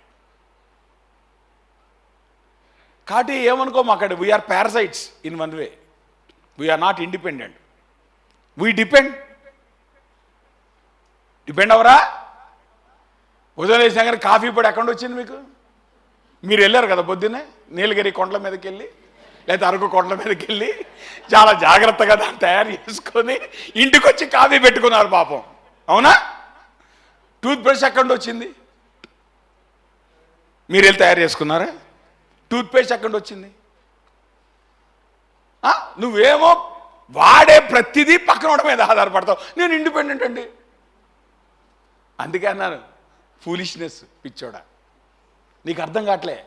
కాబట్టి ఏమనుకోము అక్కడ, we are parasites in one way, we are not independent, we depend అవరా. ఉదయం లేచిన కానీ కాఫీ పొడి ఎక్కడ వచ్చింది మీకు? మీరు వెళ్ళారు కదా పొద్దున్నే నీలగిరి కొండల మీదకి వెళ్ళి, లేదా అరకు కొండల మీదకి వెళ్ళి చాలా జాగ్రత్తగా దాన్ని తయారు చేసుకొని ఇంటికి వచ్చి కాఫీ పెట్టుకున్నారు పాపం, అవునా? టూత్ బ్రష్ ఎక్కడ వచ్చింది? మీరు వెళ్ళి తయారు చేసుకున్నారా? టూత్ పేస్ట్ ఎక్కడ వచ్చింది? నువ్వేమో వాడే ప్రతిదీ పక్కన మీద ఆధారపడతావు. నేను ఇండిపెండెంట్ అండి. అందుకే అన్నాను ఫూలిష్నెస్, పిచ్చోడా. నీకు అర్థం కావట్లే,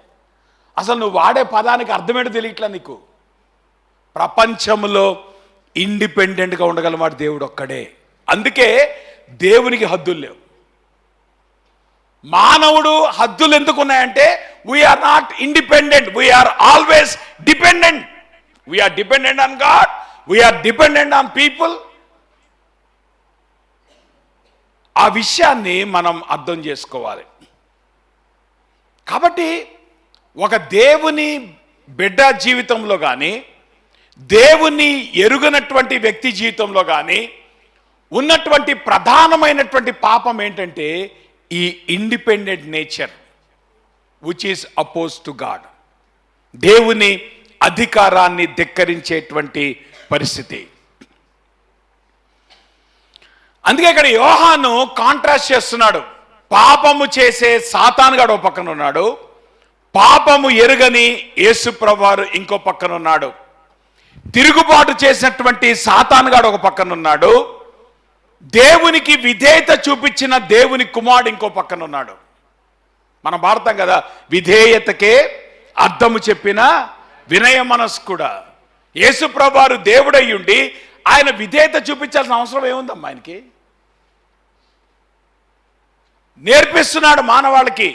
అసలు నువ్వు వాడే పదానికి అర్థమేంటో తెలియట్లా నీకు. ప్రపంచంలో ఇండిపెండెంట్గా ఉండగలవాడు దేవుడు ఒక్కడే. అందుకే దేవునికి హద్దులు లేవు. మానవుడు హద్దులు ఎందుకు ఉన్నాయంటే we are not independent, we are always dependent. We are dependent on God, we are dependent on people. ఆ విషయాన్ని మనం అర్థం చేసుకోవాలి. కాబట్టి ఒక దేవుని బిడ్డ జీవితంలో కానీ, దేవుని ఎరుగనటువంటి వ్యక్తి జీవితంలో కానీ ఉన్నటువంటి ప్రధానమైనటువంటి పాపం ఏంటంటే ఈ independent nature which is oppose to God. దేవుని అధికారాన్ని ధిక్కరించేటువంటి పరిస్థితి. అందుకే ఇక్కడ యోహాను కాంట్రాస్ట్ చేస్తున్నాడు. పాపము చేసే సాతానుగాడు ఒక పక్కన ఉన్నాడు, పాపము ఎరుగని యేసుప్రభువారు ఇంకో పక్కన ఉన్నాడు. తిరుగుబాటు చేసినటువంటి సాతానుగాడు ఒక పక్కన ఉన్నాడు, దేవునికి విధేయత చూపించిన దేవుని కుమారుడు ఇంకో పక్కన ఉన్నాడు. మనం భారతం కదా, విధేయతకే అర్థము చెప్పిన వినయ మనస్కుడా. యేసుప్రభువారు దేవుడై ఉండి ఆయన విధేయత చూపించాల్సిన అవసరం ఏముందమ్మా? ఆయనకి నేర్పిస్తున్నాడు మానవాళికి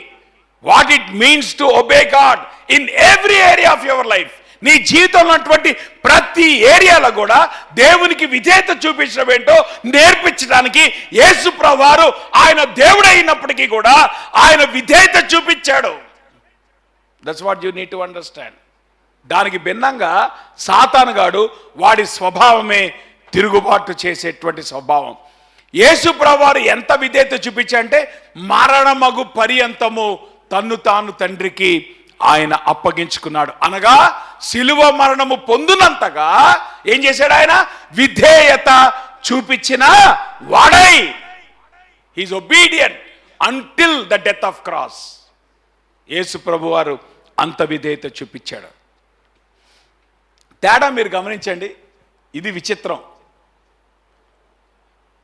what it means to obey God in every area of your life. నీ జీవితంలో ఉన్నటువంటి ప్రతి ఏరియాలో కూడా దేవునికి విధేయత చూపించడం ఏంటో నేర్పించడానికి యేసుప్రభువారు ఆయన దేవుడైనప్పటికీ కూడా ఆయన విధేయత చూపించాడు. That's what you need to understand. దానికి భిన్నంగా సాతానుగాడు వాడి స్వభావమే తిరుగుబాటు చేసేటువంటి స్వభావం. యేసుప్రభువారు ఎంత విధేయత చూపించాడంటే మరణమగు పర్యంతము తన్ను తాను తండ్రికి ఆయన అప్పగించుకున్నాడు. అనగా శిలువ మరణము పొందునంతగా ఏం చేశాడు? ఆయన విధేయత చూపించిన వాడై he's obedient until the death of cross. యేసు ప్రభువారు అంత విధేయత చూపించాడు. తేడా మీరు గమనించండి, ఇది విచిత్రం.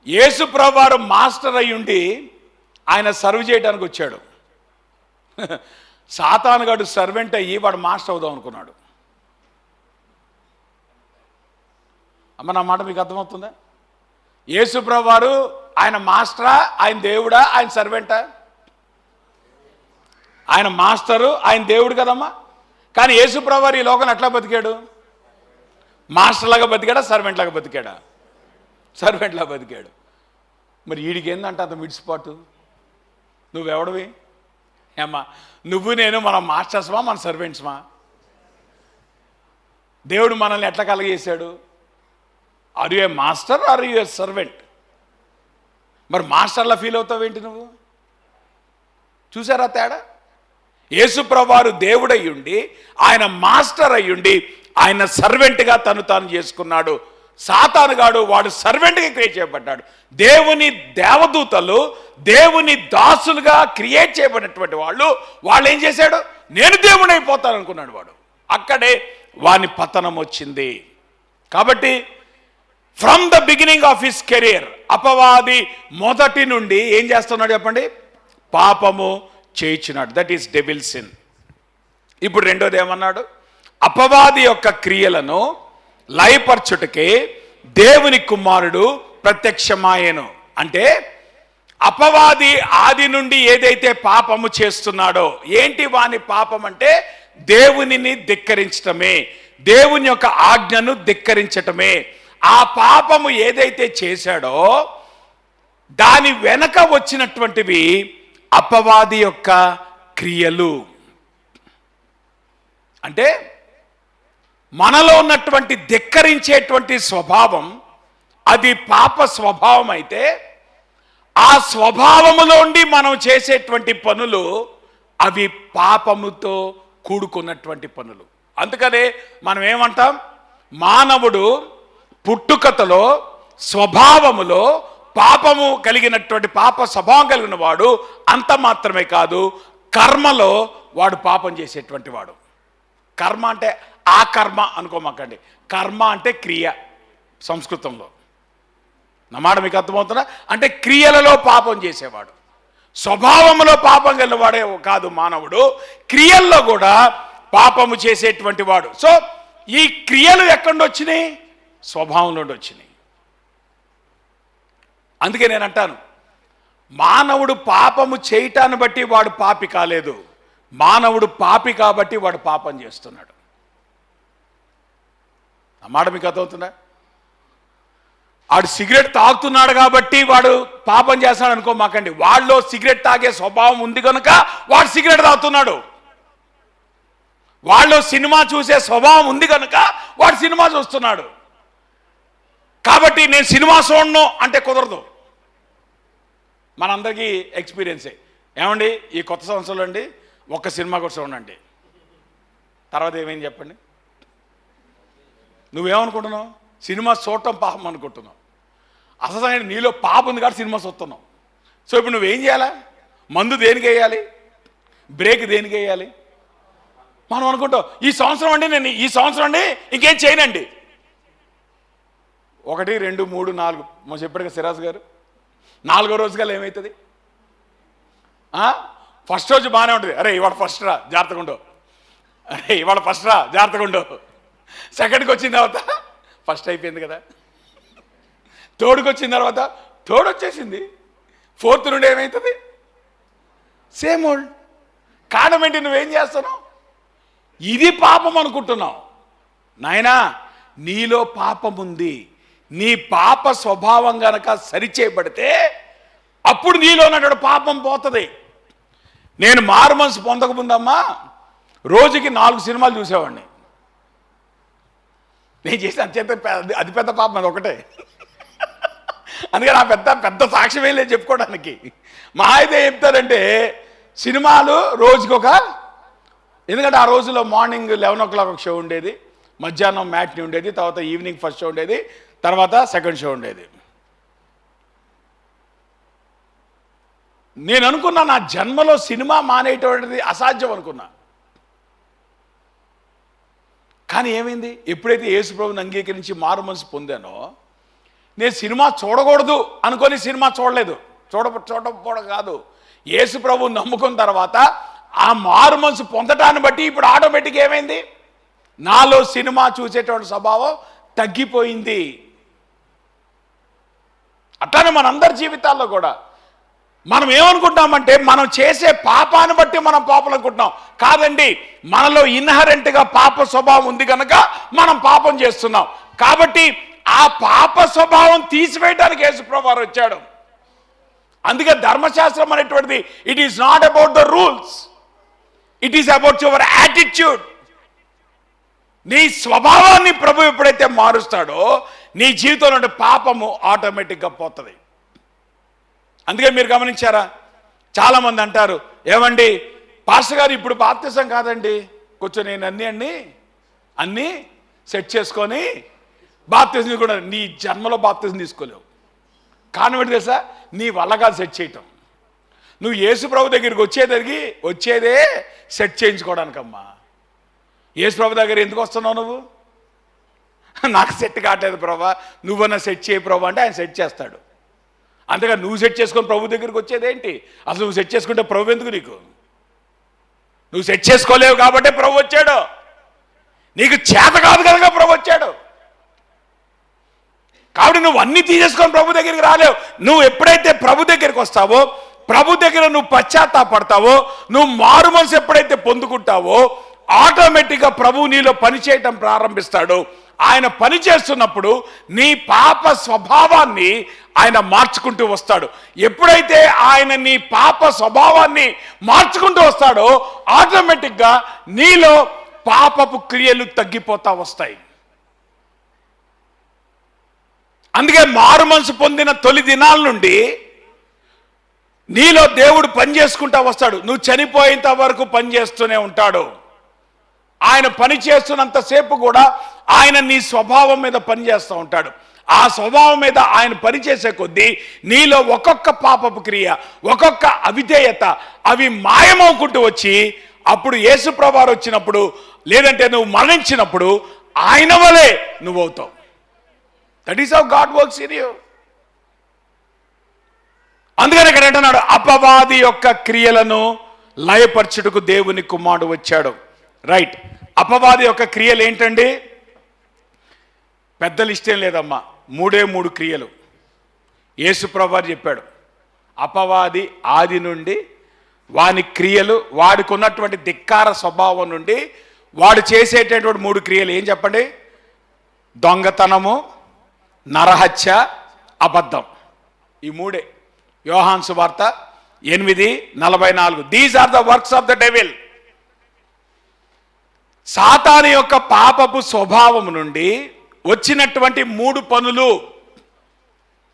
యేసు ప్రభువారు మాస్టర్ అయ్యుండి ఆయన సర్వ్ చేయడానికి వచ్చాడు. సాతానుగాడు సర్వెంట్ అయ్యి వాడు మాస్టర్ అవుదాం అనుకున్నాడు. అమ్మ, నా మాట మీకు అర్థమవుతుందా? యేసు ప్రభువారు ఆయన మాస్టరా, ఆయన దేవుడా, ఆయన సర్వెంటా? ఆయన మాస్టరు, ఆయన దేవుడు కదమ్మా. కానీ యేసు ప్రభువారు ఈ లోకంలో ఎట్లా బతికాడు? మాస్టర్ లాగా బతికాడా, సర్వెంట్ లాగా బతికాడా? సర్వెంట్ లాగా బతికాడు. మరి వీడికి ఏందంటే అంత మిడిసిపాటు? నువ్వెవడవి ఏమ్మా? నువ్వు నేను మనం మాస్టర్స్మా, మన సర్వెంట్స్మా? దేవుడు మనల్ని ఎట్లా కలగజేశాడు? Are you a master are you a servant? మరి మాస్టర్లా ఫీల్ అవుతావు ఏంటి నువ్వు? చూసారా తేడా? యేసు ప్రభువారు దేవుడయ్యుండి ఆయన మాస్టర్ అయ్యుండి ఆయన సర్వెంట్గా తను తాను చేసుకున్నాడు. సాతానుగాడు వాడు సర్వెంట్గా క్రియేట్ చేయబడ్డాడు. దేవుని దేవదూతలు దేవుని దాసులుగా క్రియేట్ చేయబడినటువంటి వాళ్ళు ఏం చేశాడు? నేను దేవుడు అయిపోతాను అనుకున్నాడు వాడు. అక్కడే వాని పతనం వచ్చింది. కాబట్టి from the beginning of his career అపవాది మొదటి నుండి ఏం చేస్తున్నాడు చెప్పండి? పాపము చేయించున్నాడు. That is devil sin. ఇప్పుడు రెండోది ఏమన్నాడు? అపవాది యొక్క క్రియలను లయపరచుటకే దేవుని కుమారుడు ప్రత్యక్షమాయెను. అంటే అపవాది ఆది నుండి ఏదైతే పాపము చేస్తున్నాడో, ఏంటి వాని పాపం అంటే దేవునిని ధిక్కరించటమే, దేవుని యొక్క ఆజ్ఞను ధిక్కరించటమే. ఆ పాపము ఏదైతే చేశాడో దాని వెనక వచ్చినటువంటివి అపవాది యొక్క క్రియలు. అంటే మనలో ఉన్నటువంటి ధిక్కరించేటువంటి స్వభావం అది పాప స్వభావం అయితే, ఆ స్వభావములోండి మనం చేసేటువంటి పనులు అవి పాపముతో కూడుకున్నటువంటి పనులు. అందుకనే మనం ఏమంటాం? మానవుడు పుట్టుకతలో స్వభావములో పాపము కలిగినటువంటి పాప స్వభావం కలిగిన వాడు. అంత మాత్రమే కాదు, కర్మలో వాడు పాపం చేసేటువంటి వాడు. కర్మ అంటే ఆ కర్మ అనుకోమాకండి. కర్మ అంటే క్రియ సంస్కృతంలో. నా మాట మీకు అర్థమవుతుందా? అంటే క్రియలలో పాపం చేసేవాడు. స్వభావంలో పాపం కలిగినవాడే కాదు మానవుడు, క్రియల్లో కూడా పాపము చేసేటువంటి వాడు. సో ఈ క్రియలు ఎక్కడి నుండి వచ్చినాయి? స్వభావం నుండి వచ్చినాయి. అందుకే నేను అంటాను, మానవుడు పాపము చేయటాన్ని బట్టి వాడు పాపి కాలేదు, మానవుడు పాపి కాబట్టి వాడు పాపం చేస్తున్నాడు. ఆ మాట మీకు అర్థమవుతుందా? వాడు సిగరెట్ తాగుతున్నాడు కాబట్టి వాడు పాపం చేస్తున్నాడు అనుకోమాకండి. వాళ్ళలో సిగరెట్ తాగే స్వభావం ఉంది కనుక వాడు సిగరెట్ తాగుతున్నాడు. వాళ్ళు సినిమా చూసే స్వభావం ఉంది కనుక వాడు సినిమా చూస్తున్నాడు. కాబట్టి నేను సినిమా చూడను అంటే కుదరదు. మనందరికీ ఎక్స్పీరియన్సే. ఏమండి ఈ కొత్త సంవత్సరంలో అండి ఒక్క సినిమా కూడా చూడండి, తర్వాత ఏమేమి చెప్పండి. నువ్వేమనుకుంటున్నావు? సినిమా చూడటం పాపం అనుకుంటున్నావు. అసలు నీలో పాపం ఉంది కాబట్టి సినిమా చూస్తున్నావు. సో ఇప్పుడు నువ్వేం చేయాలా? మందు దేనికి వేయాలి, బ్రేక్ దేనికి వేయాలి? మనం అనుకుంటాం ఈ సంవత్సరం అండి నేను ఈ సంవత్సరం అండి ఇంకేం చేయనండి. 1, 2, 3, 4 మనం చెప్పాడుగా సిరాజ్ గారు, 4వ రోజుకల్లా ఏమవుతుంది? ఫస్ట్ రోజు బాగానే ఉంటుంది. అరే ఇవాళ ఫస్ట్ రా జాగ్రత్తగా ఉండవు, అరే ఇవాళ ఫస్ట్ రా జాగ్రత్తగా ఉండవు. సెకండ్కి వచ్చిన తర్వాత ఫస్ట్ అయిపోయింది కదా, థర్డ్కి వచ్చిన తర్వాత థర్డ్ వచ్చేసింది, ఫోర్త్ నుండి ఏమవుతుంది? Same old. కారణం ఏంటి? నువ్వేం చేస్తున్నావు? ఇది పాపం అనుకుంటున్నావు. నాయనా నీలో పాపం ఉంది. నీ పాప స్వభావం గనక సరిచేయబడితే అప్పుడు నీలో ఉన్నటువంటి పాపం పోతుంది. నేను మారు మనసు పొందకముందమ్మా రోజుకి 4 సినిమాలు చూసేవాడిని. నేను చేసిన అతిపెద్ద పాపం అది ఒకటే. అందుకని నా పెద్ద సాక్ష్యం ఏం లేదు చెప్పుకోవడానికి. మా అయితే చెప్తారంటే సినిమాలు రోజుకొక, ఎందుకంటే ఆ రోజుల్లో మార్నింగ్ 11 o'clock ఒక షో ఉండేది, మధ్యాహ్నం మ్యాట్ని ఉండేది, తర్వాత ఈవినింగ్ ఫస్ట్ షో ఉండేది, తర్వాత సెకండ్ షో ఉండేది. నేను అనుకున్నా నా జన్మలో సినిమా మానేటువంటిది అసాధ్యం అనుకున్నా. కానీ ఏమైంది? ఎప్పుడైతే యేసు ప్రభువుని అంగీకరించి మారు మనసు పొందానో నేను సినిమా చూడకూడదు అనుకొని సినిమా చూడలేదు. చూడకపోవడం కాదు, యేసు ప్రభువుని నమ్ముకున్న తర్వాత ఆ మారు మనసు పొందటాన్ని బట్టి ఇప్పుడు ఆటోమేటిక్ ఏమైంది? నాలో సినిమా చూసేటువంటి స్వభావం తగ్గిపోయింది. అట్లానే మనందరి జీవితాల్లో కూడా మనం ఏమనుకుంటామంటే మనం చేసే పాపాన్ని బట్టి మనం పాపం అనుకుంటున్నాం. కాదండి, మనలో ఇన్హరెంట్గా పాప స్వభావం ఉంది కనుక మనం పాపం చేస్తున్నాం. కాబట్టి ఆ పాప స్వభావం తీసివేయడానికి యేసుప్రభువు వారు వచ్చాడు. అందుకే ధర్మశాస్త్రం అనేటువంటిది it is not about the rules, it is about your attitude. నీ స్వభావాన్ని ప్రభు ఎప్పుడైతే మారుస్తాడో నీ జీవితంలో ఉండే పాపము ఆటోమేటిక్గా పోతుంది. అందుకే మీరు గమనించారా, చాలామంది అంటారు ఏమండి పాస్టర్ గారు ఇప్పుడు బాప్తిసం కాదండి, కొంచెం నేను అన్నీ సెట్ చేసుకొని బాప్తిసం కూడా. నీ జన్మలో బాప్తిసం తీసుకోలేవు. కారణం ఏంటి తెలుసా? నీ వల్ల కాదు సెట్ చేయటం. నువ్వు యేసు ప్రభు దగ్గరికి వచ్చేదే సెట్ చేయించుకోవడానికమ్మా. యేసు ప్రభు దగ్గర ఎందుకు వస్తున్నావు నువ్వు? నాకు సెట్ కావట్లేదు ప్రభా, నువ్వన్నా సెట్ చేయి ప్రభు అంటే ఆయన సెట్ చేస్తాడు. అంతగా నువ్వు సెట్ చేసుకొని ప్రభు దగ్గరికి వచ్చేదేంటి? అసలు నువ్వు సెట్ చేసుకుంటే ప్రభు ఎందుకు నీకు? నువ్వు సెట్ చేసుకోలేవు కాబట్టి ప్రభు వచ్చాడు. నీకు చేత కాదు కనుక ప్రభు వచ్చాడు. కాబట్టి నువ్వు అన్నీ తీసేసుకొని ప్రభు దగ్గరికి రాలేవు. నువ్వు ఎప్పుడైతే ప్రభు దగ్గరికి వస్తావో, ప్రభు దగ్గర నువ్వు పశ్చాత్తాపడతావో, నువ్వు మారు మనసు ఎప్పుడైతే పొందుకుంటావో ఆటోమేటిక్గా ప్రభు నీలో పనిచేయటం ప్రారంభిస్తాడు. ఆయన పని చేస్తున్నప్పుడు నీ పాప స్వభావాన్ని ఆయన మార్చుకుంటూ వస్తాడు. ఎప్పుడైతే ఆయన నీ పాప స్వభావాన్ని మార్చుకుంటూ వస్తాడో ఆటోమేటిక్గా నీలో పాపపు క్రియలు తగ్గిపోతా వస్తాయి. అందుకే మారు మనసు పొందిన తొలి దినాల నుండి నీలో దేవుడు పని చేసుకుంటా వస్తాడు. నువ్వు చనిపోయేంత వరకు పని చేస్తూనే ఉంటాడు. ఆయన పని చేస్తున్నంతసేపు కూడా ఆయన నీ స్వభావం మీద పని చేస్తూ ఉంటాడు. ఆ స్వభావం మీద ఆయన పనిచేసే కొద్దీ నీలో ఒక్కొక్క పాపపు క్రియ, ఒక్కొక్క అవిధేయత అవి మాయమవుకుంటూ వచ్చి అప్పుడు యేసుప్రభువు వారు వచ్చినప్పుడు, లేదంటే నువ్వు మరణించినప్పుడు ఆయన వలే నువ్వు అవుతావు. That is how God works in you. అందుకని ఇక్కడ అంటున్నాడు, అపవాది యొక్క క్రియలను లయపరచుటకు దేవుని కుమారుడు వచ్చాడు. రైట్. అపవాది యొక్క క్రియలు ఏంటండి? పెద్ద లిస్ట్ ఏం లేదమ్మా, 3 క్రియలు యేసుప్రభువు వారు చెప్పాడు. అపవాది ఆది నుండి వాని క్రియలు, వాడికి ఉన్నటువంటి ధిక్కార స్వభావం నుండి వాడు చేసేటటువంటి 3 క్రియలు ఏం చెప్పండి? దొంగతనము, నరహత్య, అబద్ధం. ఈ 3 యోహాను సువార్త 8:44. These are the works of the devil. సాతాను యొక్క పాపపు స్వభావం నుండి వచ్చినటువంటి 3 పనులు.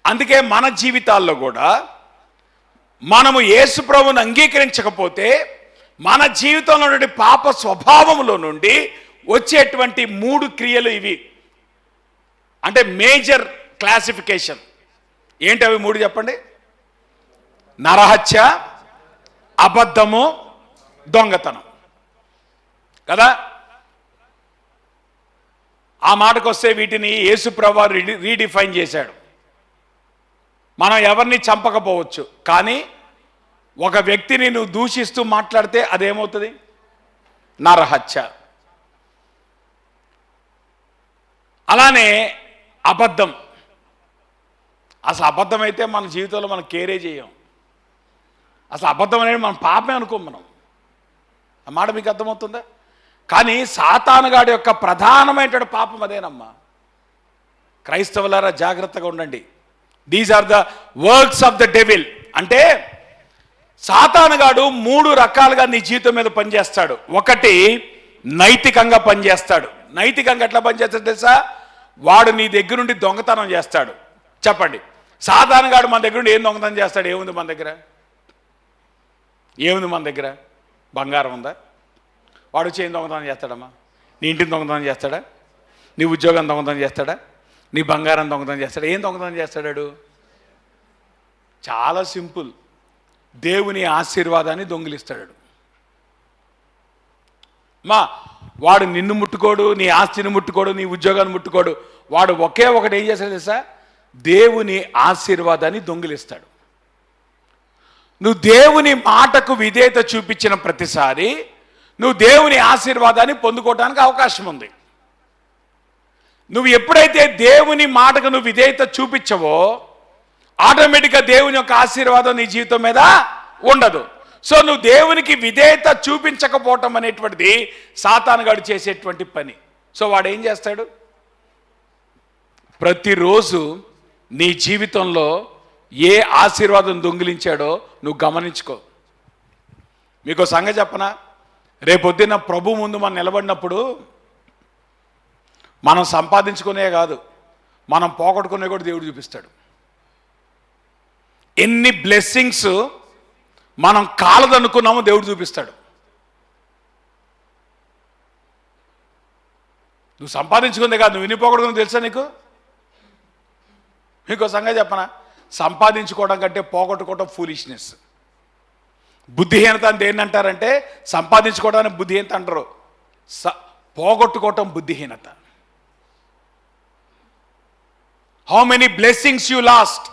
అందుకే మన జీవితాల్లో కూడా మనము యేసు ప్రభువును అంగీకరించకపోతే మన జీవితంలో నుండి పాప స్వభావంలో నుండి వచ్చేటువంటి 3 క్రియలు ఇవి. అంటే మేజర్ క్లాసిఫికేషన్ ఏంటి అవి 3 చెప్పండి. నరహత్య, అబద్ధము, దొంగతనం కదా. ఆ మాటకు వస్తే వీటిని యేసు ప్రభువు రీడిఫైన్ చేశాడు. మనం ఎవరిని చంపకపోవచ్చు, కానీ ఒక వ్యక్తిని నువ్వు దూషిస్తూ మాట్లాడితే అదేమవుతుంది? నరహత్య. అలానే అబద్ధం. అసలు అబద్ధం అయితే మన జీవితంలో మనం కేరే చేయం. అసలు అబద్ధం అనేది మనం పాపమే అనుకోం. మనం ఆ మాట మీకు అర్థమవుతుందా? కానీ సాతానుగాడి యొక్క ప్రధానమైనటువంటి పాపం అదేనమ్మా. క్రైస్తవులారా జాగ్రత్తగా ఉండండి. These are the works of the devil. అంటే సాతానుగాడు 3 రకాలుగా నీ జీవితం మీద పనిచేస్తాడు. ఒకటి నైతికంగా పనిచేస్తాడు. నైతికంగా ఎట్లా పనిచేస్తాడు తెలుసా? వాడు నీ దగ్గర నుండి దొంగతనం చేస్తాడు. చెప్పండి, సాతానుగాడు మన దగ్గర నుండి ఏం దొంగతనం చేస్తాడు? ఏముంది మన దగ్గర? ఏముంది మన దగ్గర? బంగారం ఉందా? వాడు వచ్చి ఏం దొంగతనం చేస్తాడమ్మా? నీ ఇంటిని దొంగతనం చేస్తాడా? నీ ఉద్యోగం దొంగతనం చేస్తాడా? నీ బంగారం దొంగతనం చేస్తాడా? ఏం దొంగతనం చేస్తాడు? చాలా సింపుల్. దేవుని ఆశీర్వాదాన్ని దొంగిలిస్తాడు. వాడు నిన్ను ముట్టుకోడు, నీ ఆస్తిని ముట్టుకోడు, నీ ఉద్యోగాన్ని ముట్టుకోడు. వాడు ఒకే ఒకటి ఏం చేస్తాడు తెలుసా? దేవుని ఆశీర్వాదాన్ని దొంగిలిస్తాడు. నువ్వు దేవుని మాటకు విధేయత చూపించిన ప్రతిసారి నువ్వు దేవుని ఆశీర్వాదాన్ని పొందుకోవడానికి అవకాశం ఉంది. నువ్వు ఎప్పుడైతే దేవుని మాటకు నువ్వు విధేయత చూపించవో ఆటోమేటిక్గా దేవుని యొక్క ఆశీర్వాదం నీ జీవితం మీద ఉండదు. సో నువ్వు దేవునికి విధేయత చూపించకపోవటం అనేటువంటిది సాతానుగాడు చేసేటువంటి పని. సో వాడు ఏం చేస్తాడు? ప్రతిరోజు నీ జీవితంలో ఏ ఆశీర్వాదం దొంగిలించాడో నువ్వు గమనించుకో. మీకు సంగతి చెప్పనా? రేపొద్దున ప్రభు ముందు మనం నిలబడినప్పుడు మనం సంపాదించుకునే కాదు, మనం పోగొట్టుకునే కూడా దేవుడు చూపిస్తాడు. ఎన్ని బ్లెస్సింగ్స్ మనం కాలదనుకున్నామో దేవుడు చూపిస్తాడు. నువ్వు సంపాదించుకుందే కాదు, నువ్వు ఎన్ని పోగొట్టుకుని తెలుసా నీకు? మీకు సంగతి చెప్పనా? సంపాదించుకోవడం కంటే పోగొట్టుకోవడం ఫూలిష్నెస్. బుద్ధిహీనత అంటే ఏంటంటారంటే సంపాదించుకోవడానికి బుద్ధిహీనత అంటారు, పోగొట్టుకోవటం బుద్ధిహీనత. How many blessings you lost?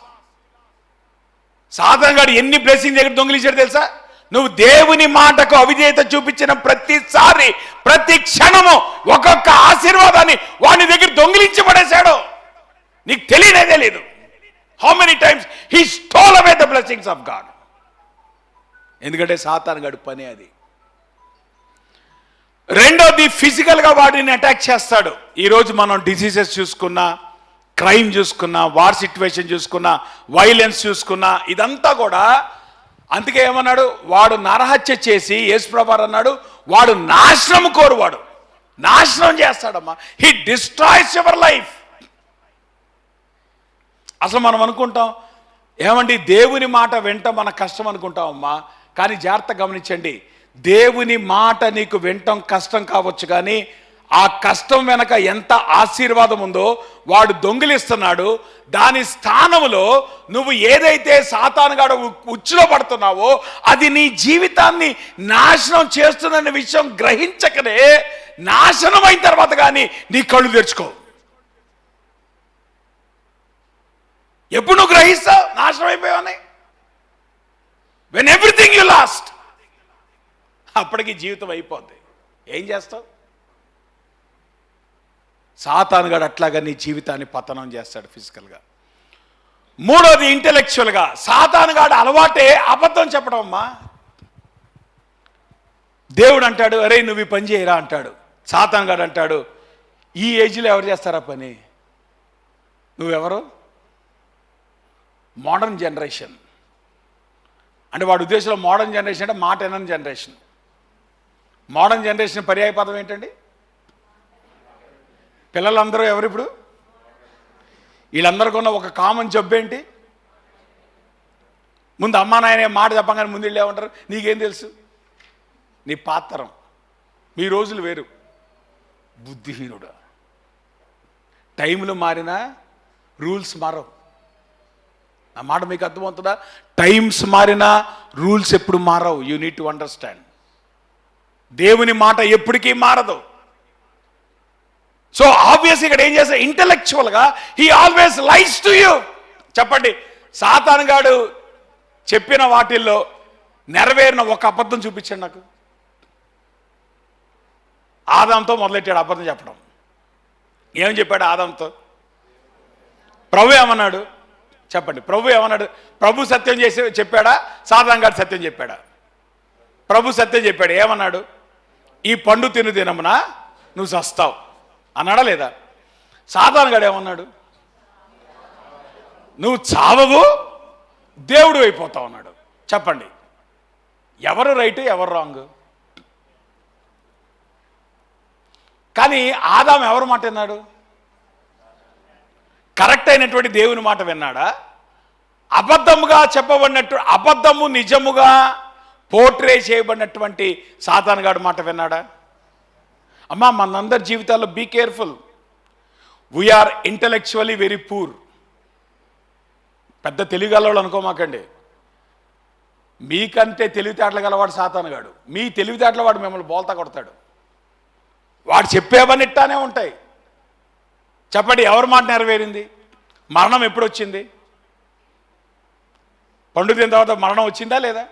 సాధారణంగా ఎన్ని బ్లెస్సింగ్ దగ్గర దొంగిలించాడు తెలుసా? నువ్వు దేవుని మాటకు అవిధేయత చూపించిన ప్రతిసారి, ప్రతి క్షణము ఒక్కొక్క ఆశీర్వాదాన్ని వాని దగ్గర దొంగిలించి పడేశాడు. నీకు తెలియనే తెలియదు. How many times he stole away the blessings of God. ఎందుకంటే సాతానుగాడి పని అది. రెండోది ఫిజికల్గా వాడిని అటాక్ చేస్తాడు. ఈరోజు మనం డిసీజెస్ చూసుకున్నా, క్రైమ్ చూసుకున్నా, వార్ సిచ్యువేషన్ చూసుకున్నా, వైలెన్స్ చూసుకున్నా, ఇదంతా కూడా అందుకే ఏమన్నాడు? వాడు నరహత్య చేసి, యేసుప్రభువు అన్నాడు, వాడు నాశనం కోరువాడు, నాశనం చేస్తాడమ్మా. He destroys your life. అసలు మనం అనుకుంటాం ఏమండి దేవుని మాట వెంట మన కష్టం అనుకుంటామమ్మా. కానీ జాగ్రత్త గమనించండి, దేవుని మాట నీకు వినటం కష్టం కావచ్చు, కానీ ఆ కష్టం వెనక ఎంత ఆశీర్వాదం ఉందో వాడు దొంగిలిస్తున్నాడు. దాని స్థానంలో నువ్వు ఏదైతే సాతానుగాడు ఉచ్చులో పడుతున్నావో అది నీ జీవితాన్ని నాశనం చేస్తుందన్న విషయం గ్రహించకనే నాశనం అయిన తర్వాత కానీ నీ కళ్ళు తెరుచుకో. ఎప్పుడు నువ్వు గ్రహిస్తావు నాశనం అయిపోయావని? వెన్ ఎవ్రీథింగ్ యూ లాస్ట్, అప్పటికి జీవితం అయిపోద్ది. ఏం చేస్తావు? సాతానుగాడు అట్లాగా నీ జీవితాన్ని పతనం చేస్తాడు ఫిజికల్గా. మూడోది ఇంటెలెక్చువల్గా. సాతానుగాడు అలవాటే అబద్ధం చెప్పడం అమ్మా. దేవుడు అంటాడు, అరే నువ్వు ఈ పని చేయరా అంటాడు. సాతానుగాడు అంటాడు, ఈ ఏజ్లో ఎవరు చేస్తారా పని? నువ్వెవరు? మోడర్న్ జనరేషన్ అంటే వాడి ఉద్దేశంలో మోడర్న్ జనరేషన్ అంటే మాట వినని జనరేషన్. మోడర్న్ జనరేషన్ పర్యాయ పదం ఏంటండి? పిల్లలందరూ ఎవరిప్పుడు? వీళ్ళందరికీ ఉన్న ఒక కామన్ జబ్బు ఏంటి? ముందు అమ్మా నాయన మాట చెప్పగానే ముందు వీళ్ళు ఏమంటారు? నీకేం తెలుసు, నీ పాత్రం, మీ రోజులు వేరు. బుద్ధిహీనుడు. టైంలు మారినా రూల్స్ మారవు. ఆ మాట మీకు అర్థమవుతుందా? టైమ్స్ మారినా రూల్స్ ఎప్పుడు మారవు. You need to understand. దేవుని మాట ఎప్పటికీ మారదు. సో ఆబ్వియస్ ఇక్కడ ఏం చేస్తా, ఇంటలెక్చువల్గా he always lies to you. చెప్పండి, సాతాను గాడు చెప్పిన వాటిల్లో నెరవేరిన ఒక అబద్ధం చూపించండి నాకు. ఆదాంతో మొదలెట్టాడు అబద్ధం చెప్పడం. ఏమని చెప్పాడు ఆదాంతో? ప్రభు ఏమన్నాడు చెప్పండి? ప్రభు ఏమన్నాడు? ప్రభు సత్యం చేసి చెప్పాడా, సాతాను గాడు సత్యం చెప్పాడా? ప్రభు సత్యం చెప్పాడు. ఏమన్నాడు? ఈ పండు తిను దినమున నువ్వు చస్తావు అన్నాడా లేదా? సాతాను గాడు ఏమన్నాడు? నువ్వు చావవు, దేవుడు అయిపోతావు అన్నాడు. చెప్పండి, ఎవరు రైట్, ఎవరు రాంగ్? కానీ ఆదాం ఎవరు మాట విన్నాడు? కరెక్ట్ అయినటువంటి దేవుని మాట విన్నాడా? అబద్ధముగా చెప్పబడినట్టు, అబద్ధము నిజముగా పోర్ట్రే చేయబడినటువంటి సాతాను గాడి మాట విన్నాడా? అమ్మా, మనందరి జీవితాల్లో be careful. We are intellectually very poor. పెద్ద తెలివిగలవాళ్ళు అనుకోమాకండి. మీకంటే తెలివితేటలు గలవాడు సాతాను గాడు. మీ తెలివితేటల వాడు మిమ్మల్ని బోల్తా కొడతాడు. వాడు చెప్పేవన్నీ ఇట్టానే ఉంటాయి. చెప్పండి, ఎవరి మాట నెరవేరింది? మరణం ఎప్పుడు వచ్చింది? పండు తిన్న తర్వాత మరణం వచ్చిందా లేదా?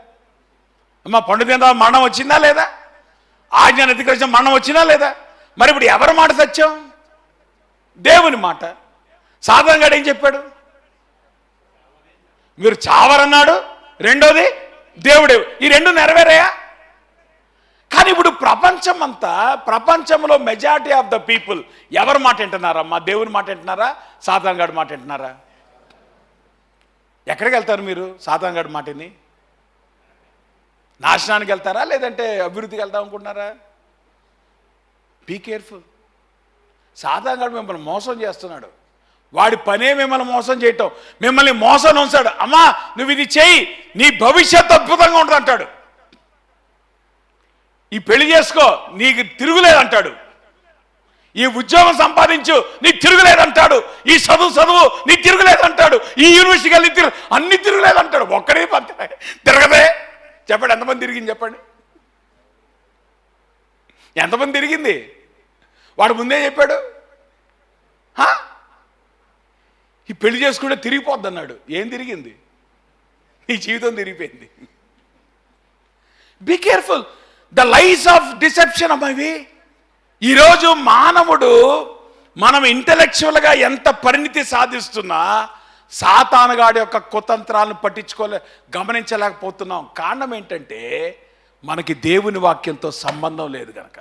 అమ్మ, పండు తిన్న తర్వాత మరణం వచ్చిందా లేదా? ఆజ్ఞాన్ని అతిక్రమించిన మరణం వచ్చిందా లేదా? మరి ఇప్పుడు ఎవరి మాట సత్యం? దేవుని మాట. సాతాను గాడు ఏం చెప్పాడు? మీరు చావరన్నాడు. రెండోది దేవుడే. ఈ రెండు నెరవేరాయా? కానీ ఇప్పుడు ప్రపంచంలో మెజారిటీ ఆఫ్ ద పీపుల్ ఎవరి మాట వింటున్నారమ్మా? దేవుని మాట వింటున్నారా, సాతాను గాడి మాట వింటున్నారా? ఎక్కడికి వెళ్తారు మీరు సాతాను గాడి మాటని? నాశనానికి వెళ్తారా, లేదంటే అభివృద్ధికి వెళ్తాం అనుకుంటున్నారా? Be careful. సాతాను గాడు మిమ్మల్ని మోసం చేస్తున్నాడు. వాడి పనే మిమ్మల్ని మోసం చేయటం. మిమ్మల్ని మోసం ఉంచాడు. అమ్మా, నువ్వు ఇది చెయ్యి, నీ భవిష్యత్తు అద్భుతంగా ఉంటుంది అంటాడు. ఈ పెళ్లి చేసుకో, నీకు తిరుగులేదంటాడు. ఈ ఉద్యోగం సంపాదించు, నీకు తిరుగులేదంటాడు. ఈ చదువు నీ తిరుగులేదంటాడు. ఈ యూనివర్సిటీకి వెళ్ళి అన్ని తిరుగులేదంటాడు. ఒక్కడే తిరగదే. చెప్పండి, ఎంతమంది తిరిగింది? చెప్పండి, ఎంతమంది తిరిగింది? వాడు ముందే చెప్పాడు, ఈ పెళ్లి చేసుకుంటే తిరిగిపోద్ది అన్నాడు. ఏం తిరిగింది? నీ జీవితం తిరిగిపోయింది. Be careful. The lies of deception అమ్మవి. ఈరోజు మానవుడు మనం ఇంటలెక్చువల్గా ఎంత పరిణితి సాధిస్తున్నా సాతానుగాడి యొక్క కుతంత్రాలను గమనించలేకపోతున్నాం. కారణం ఏంటంటే మనకి దేవుని వాక్యంతో సంబంధం లేదు కనుక.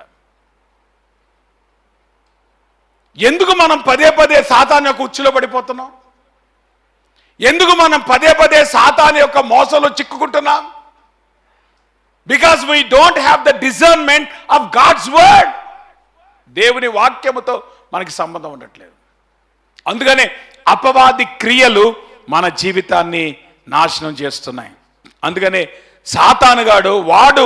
ఎందుకు మనం పదే సాతాను యొక్క ఉచ్చులో పడిపోతున్నాం? ఎందుకు మనం పదే సాతాను యొక్క మోసంలో చిక్కుకుంటున్నాం? Because we don't have the discernment of God's word. దేవుని వాక్యముతో మనకి సంబంధం ఉండట్లేదు. అందుకనే అపవాది క్రియలు మన జీవితాన్ని నాశనం చేస్తున్నాయి. అందుకనే సాతానుగాడు వాడు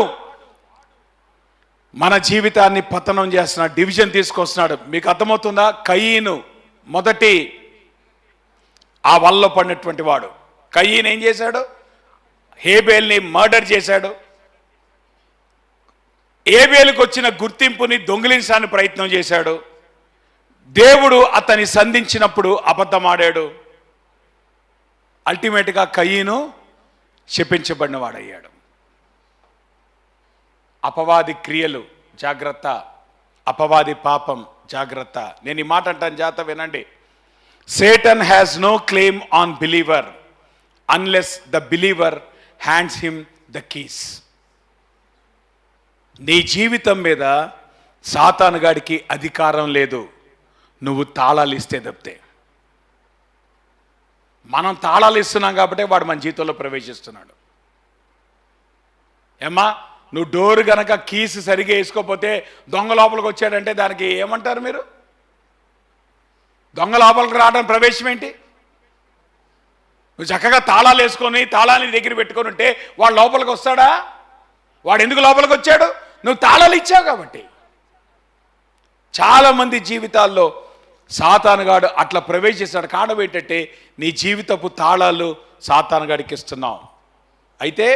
మన జీవితాన్ని పతనం చేస్తున్నాడు, డివిజన్ తీసుకొస్తున్నాడు. మీకు అర్థమవుతుందా? కయీను మొదటి ఆ వల్ల పడినటువంటి వాడు. కయీను ఏం చేశాడు? హేబేల్ని మర్డర్ చేశాడు. ఏబేలుకు వచ్చిన గుర్తింపుని దొంగిలించడానికి ప్రయత్నం చేశాడు. దేవుడు అతన్ని సంధించినప్పుడు అబద్ధమాడాడు. అల్టిమేట్గా కయీను శపించబడిన వాడయ్యాడు. అపవాది క్రియలు జాగ్రత్త, అపవాది పాపం జాగ్రత్త. నేను ఈ మాట అంటాను, జాగ్రత్త వినండి. Satan has no claim on believer unless the believer hands him the keys. నీ జీవితం మీద సాతాను గాడికి అధికారం లేదు, నువ్వు తాళాలు ఇస్తే తప్పితే. మనం తాళాలు ఇస్తున్నాం కాబట్టి వాడు మన జీవితంలో ప్రవేశిస్తున్నాడు. ఏమ్మా, నువ్వు డోర్ గనక కీస్ సరిగా వేసుకోకపోతే దొంగ లోపలికి వచ్చాడంటే దానికి ఏమంటారు మీరు? దొంగ లోపలికి రావడానికి ప్రవేశం ఏంటి? నువ్వు చక్కగా తాళాలు వేసుకొని తాళాన్ని దగ్గర పెట్టుకొని ఉంటే వాడు లోపలికి వస్తాడా? వాడు ఎందుకు లోపలికి వచ్చాడు? నువ్వు తాళాలు ఇచ్చావు కాబట్టి. చాలామంది జీవితాల్లో సాతానుగాడు అట్లా ప్రవేశిస్తాడు. కాడబెట్టంటే నీ జీవితపు తాళాలు సాతానుగాడికి ఇస్తున్నావు. అయితే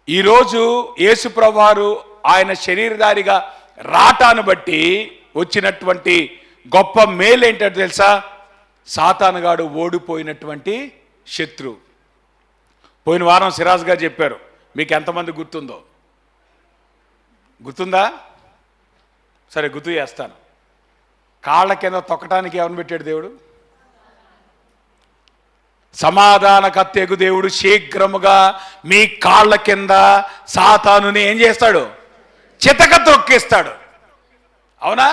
ఈరోజు యేసుప్రభువారు ఆయన శరీరధారిగా రాటాను బట్టి వచ్చినటువంటి గొప్ప మేలు ఏంటంటే తెలుసా? సాతానుగాడు ఓడిపోయినటువంటి శత్రువు. పోయిన వారం సిరాజ్ గారు చెప్పారు, మీకు ఎంతమంది గుర్తుందా? సరే గుర్తు చేస్తాను. కాళ్ళ కింద తొక్కటానికి ఎవరిని పెట్టాడు దేవుడు? సమాధాన కత్తెగు దేవుడు శీఘ్రముగా మీ కాళ్ళ కింద సాతానుని ఏం చేస్తాడు? చితక తొక్కిస్తాడు. అవునా?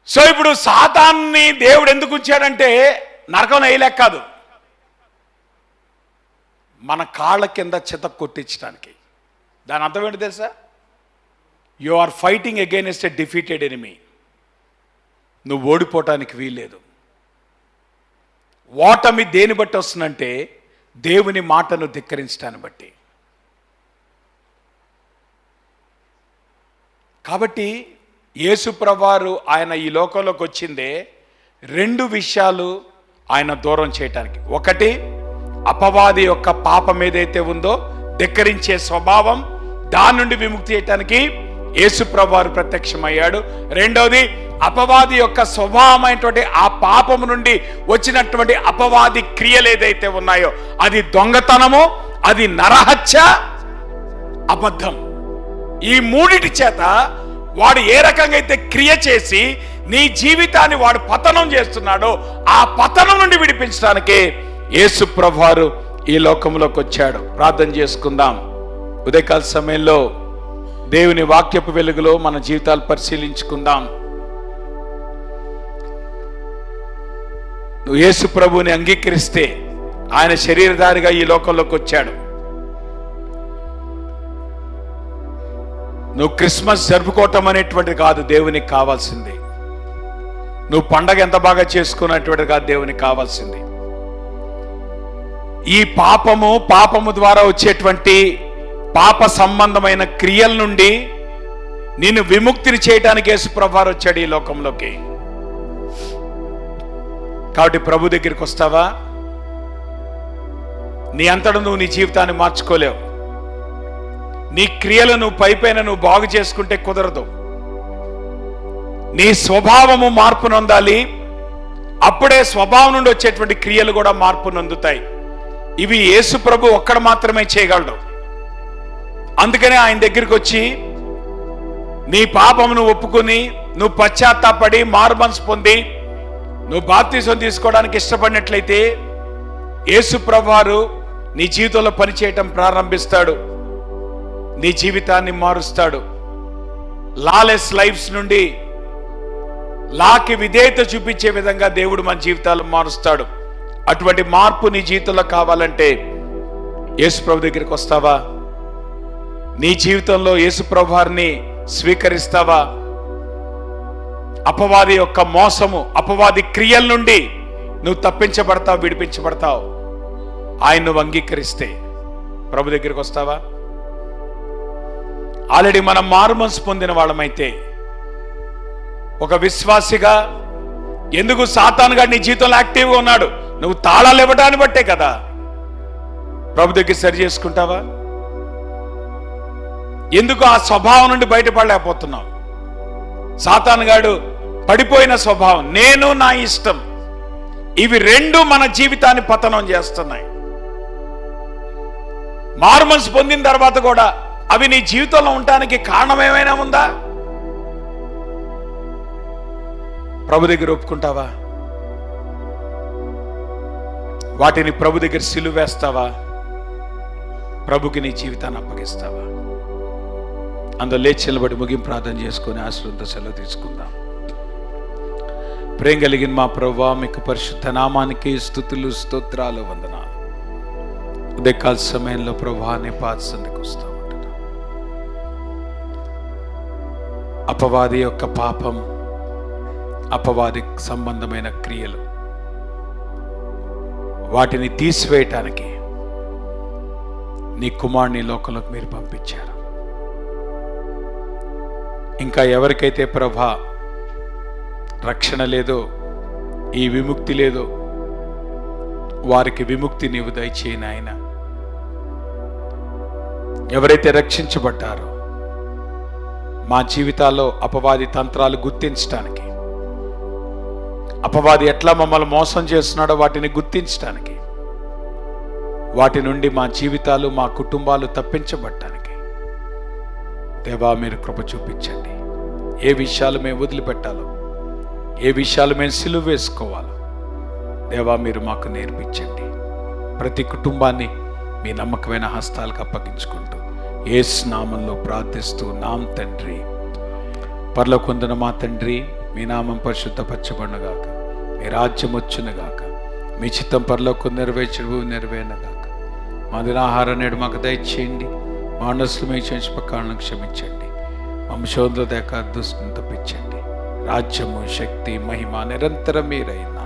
సో ఇప్పుడు సాతాన్ని దేవుడు ఎందుకు ఉంచాడంటే నరకం వేయలేక కాదు, మన కాళ్ళ కింద చితక కొట్టించడానికి. దాని అర్థం ఏంటి తెలుసా? You are fighting against a defeated enemy. నువ్వు ఓడిపోవటానికి వీల్లేదు. ఓటమి దేని బట్టి వస్తుందంటే దేవుని మాటను ధిక్కరించడాన్ని బట్టి. కాబట్టి యేసుప్రభువారు ఆయన ఈ లోకంలోకి వచ్చిందే 2 విషయాలు ఆయన దూరం చేయటానికి. ఒకటి, అపవాది యొక్క పాపం ఏదైతే ఉందో ధిక్కరించే స్వభావం, దాని నుండి విముక్తి చేయటానికి యేసుప్రభువారు ప్రత్యక్షమయ్యాడు. రెండవది, అపవాది యొక్క స్వభావమైనటువంటి ఆ పాపము నుండి వచ్చినటువంటి అపవాది క్రియలు ఏదైతే ఉన్నాయో అది దొంగతనము, అది నరహత్య, అబద్ధం. ఈ 3 చేత వాడు ఏ రకంగా అయితే క్రియ చేసి నీ జీవితాన్ని వాడు పతనం చేస్తున్నాడో ఆ పతనం నుండి విడిపించడానికే యేసుప్రభువారు ఈ లోకంలోకి వచ్చాడు. ప్రార్థన చేసుకుందాం. ఉదయకాల సమయంలో దేవుని వాక్యపు వెలుగులో మన జీవితాలు పరిశీలించుకుందాం. నువ్వు యేసు ప్రభువుని అంగీకరిస్తే ఆయన శరీరధారిగా ఈ లోకంలోకి వచ్చాడు. నువ్వు క్రిస్మస్ జరుపుకోవటం అనేటువంటిది కాదు దేవునికి కావాల్సింది. నువ్వు పండగ ఎంత బాగా చేసుకున్నటువంటిది కాదు దేవునికి కావాల్సింది. ఈ పాపము ద్వారా వచ్చేటువంటి పాప సంబంధమైన క్రియల నుండి నిన్ను విముక్తిని చేయడానికి యేసుప్రభువారు వచ్చాడు ఈ లోకంలోకి. కాబట్టి ప్రభు దగ్గరికి వస్తావా? నీ అంతటా నువ్వు నీ జీవితాన్ని మార్చుకోలేవు. నీ క్రియలు నువ్వు పైపైన నువ్వు బాగు చేసుకుంటే కుదరదు. నీ స్వభావము మార్పు నొందాలి. అప్పుడే స్వభావం నుండి వచ్చేటువంటి క్రియలు కూడా మార్పు నొందుతాయి. ఇవి యేసు ప్రభు ఒక్కడు మాత్రమే చేయగలడు. అందుకనే ఆయన దగ్గరికి వచ్చి నీ పాపమును ఒప్పుకొని నువ్వు పశ్చాత్తాపడి మారుమనసు పొంది నువ్వు బాప్తిసం తీసుకోవడానికి ఇష్టపడినట్లయితే యేసు ప్రభువారు నీ జీవితంలో పనిచేయటం ప్రారంభిస్తాడు. నీ జీవితాన్ని మారుస్తాడు. లాలెస్ లైఫ్స్ నుండి లాకి విధేయత చూపించే విధంగా దేవుడు మన జీవితాలు మారుస్తాడు. అటువంటి మార్పు నీ జీవితంలో కావాలంటే యేసు ప్రభు దగ్గరికి వస్తావా? నీ జీవితంలో యేసు ప్రభువారిని స్వీకరిస్తావా? అపవాది యొక్క మోసము, అపవాది క్రియల నుండి నువ్వు తప్పించబడతావు, విడిపించబడతావు. ఆయన నువ్వు అంగీకరిస్తే ప్రభు దగ్గరికి వస్తావా? ఆల్రెడీ మనం మారుమనసు పొందిన వాళ్ళమైతే ఒక విశ్వాసిగా ఎందుకు సాతానుగా నీ జీవితంలో యాక్టివ్గా ఉన్నాడు? నువ్వు తాళాలు ఇవ్వడాన్ని బట్టే కదా. ప్రభు దగ్గర సరి చేసుకుంటావా? ఎందుకు ఆ స్వభావం నుండి బయటపడలేకపోతున్నావు? సాతానుగాడు పడిపోయిన స్వభావం, నేను నా ఇష్టం, ఇవి 2 మన జీవితాన్ని పతనం చేస్తున్నాయి. మారుమనసు పొందిన తర్వాత కూడా అవి నీ జీవితంలో ఉండటానికి కారణం ఏమైనా ఉందా? ప్రభు దగ్గర ఒప్పుకుంటావా? వాటిని ప్రభు దగ్గర సిలువ వేస్తావా? ప్రభుకి నీ జీవితాన్ని అప్పగిస్తావా? అందులో లేచి నిలబడి ముగింపు ప్రార్థన చేసుకుని ఆశీర్వాదంతో సెలవు తీసుకుందాం. ప్రేమ కలిగిన మా ప్రభువా, మీకు పరిశుద్ధ నామానికి స్తుతులు, స్తోత్రాలు, వందనాలు. ఉదయకాల సమయంలో ప్రభువా నీ పాద సన్నిధికి వస్తా ఉంటున్నా. అపవాది యొక్క పాపం, అపవాది సంబంధమైన క్రియలు, వాటిని తీసివేయటానికి నీ కుమారుని లోకంలోకి మీరు పంపించారు. ఇంకా ఎవరికైతే ప్రభా రక్షణ లేదో, ఈ విముక్తి లేదో, వారికి విముక్తి నీవు దయచేయి నాయన. ఎవరైతే రక్షించబడ్డారో మా జీవితాల్లో అపవాది తంత్రాలు గుర్తించడానికి, అపవాది ఎట్లా మమ్మల్ని మోసం చేస్తున్నాడో వాటిని గుర్తించడానికి, వాటి నుండి మా జీవితాలు, మా కుటుంబాలు తప్పించబడటానికి దేవా మీరు కృప చూపించండి. ఏ విషయాలు మేము వదిలిపెట్టాలో, ఏ విషయాలు మేము సిలువ వేసుకోవాలో దేవా మీరు మాకు నేర్పించండి. ప్రతి కుటుంబాన్ని మీ నమ్మకమైన హస్తాలకు అప్పగించుకుంటూ యేసు నామంలో ప్రార్థిస్తూ నామ తండ్రి. పరలోకమందున్న మా తండ్రి, మీ నామం పరిశుద్ధపరచబడునుగాక, మీ రాజ్యం వచ్చునుగాక, మీ చిత్తం పరలోకం నెరవేర్చునుగాక. మా దినాహారం నేడు మాకు దయచేయండి. మా మనసులు మీ చేయించుపకాలను క్షమించండి. వంశోధుల దేక దుష్టుని తప్పించండి. రాజ్యము, శక్తి, మహిమ నిరంతరం మీరైన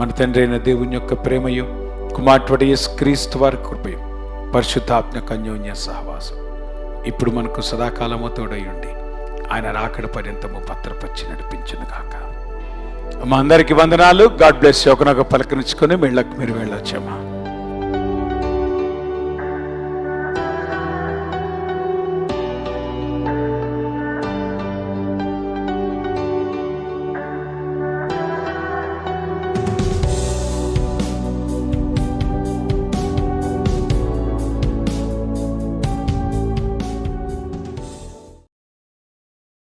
మన తండ్రి అయిన దేవుని యొక్క ప్రేమయు, కుమారుడు యేసుక్రీస్తు వారి కృపయు, పరిశుద్ధాత్మ అన్యోన్య సహవాసం ఇప్పుడు మనకు సదాకాలము తోడయుండి ఆయన రాకడ పర్యంతము భద్రపరిచి నడిపించును గాక. మా అందరికి వందనాలు. God bless you. ఒకనొక పలకరించుకొని మీరు వెళ్ళొచ్చమ్మా.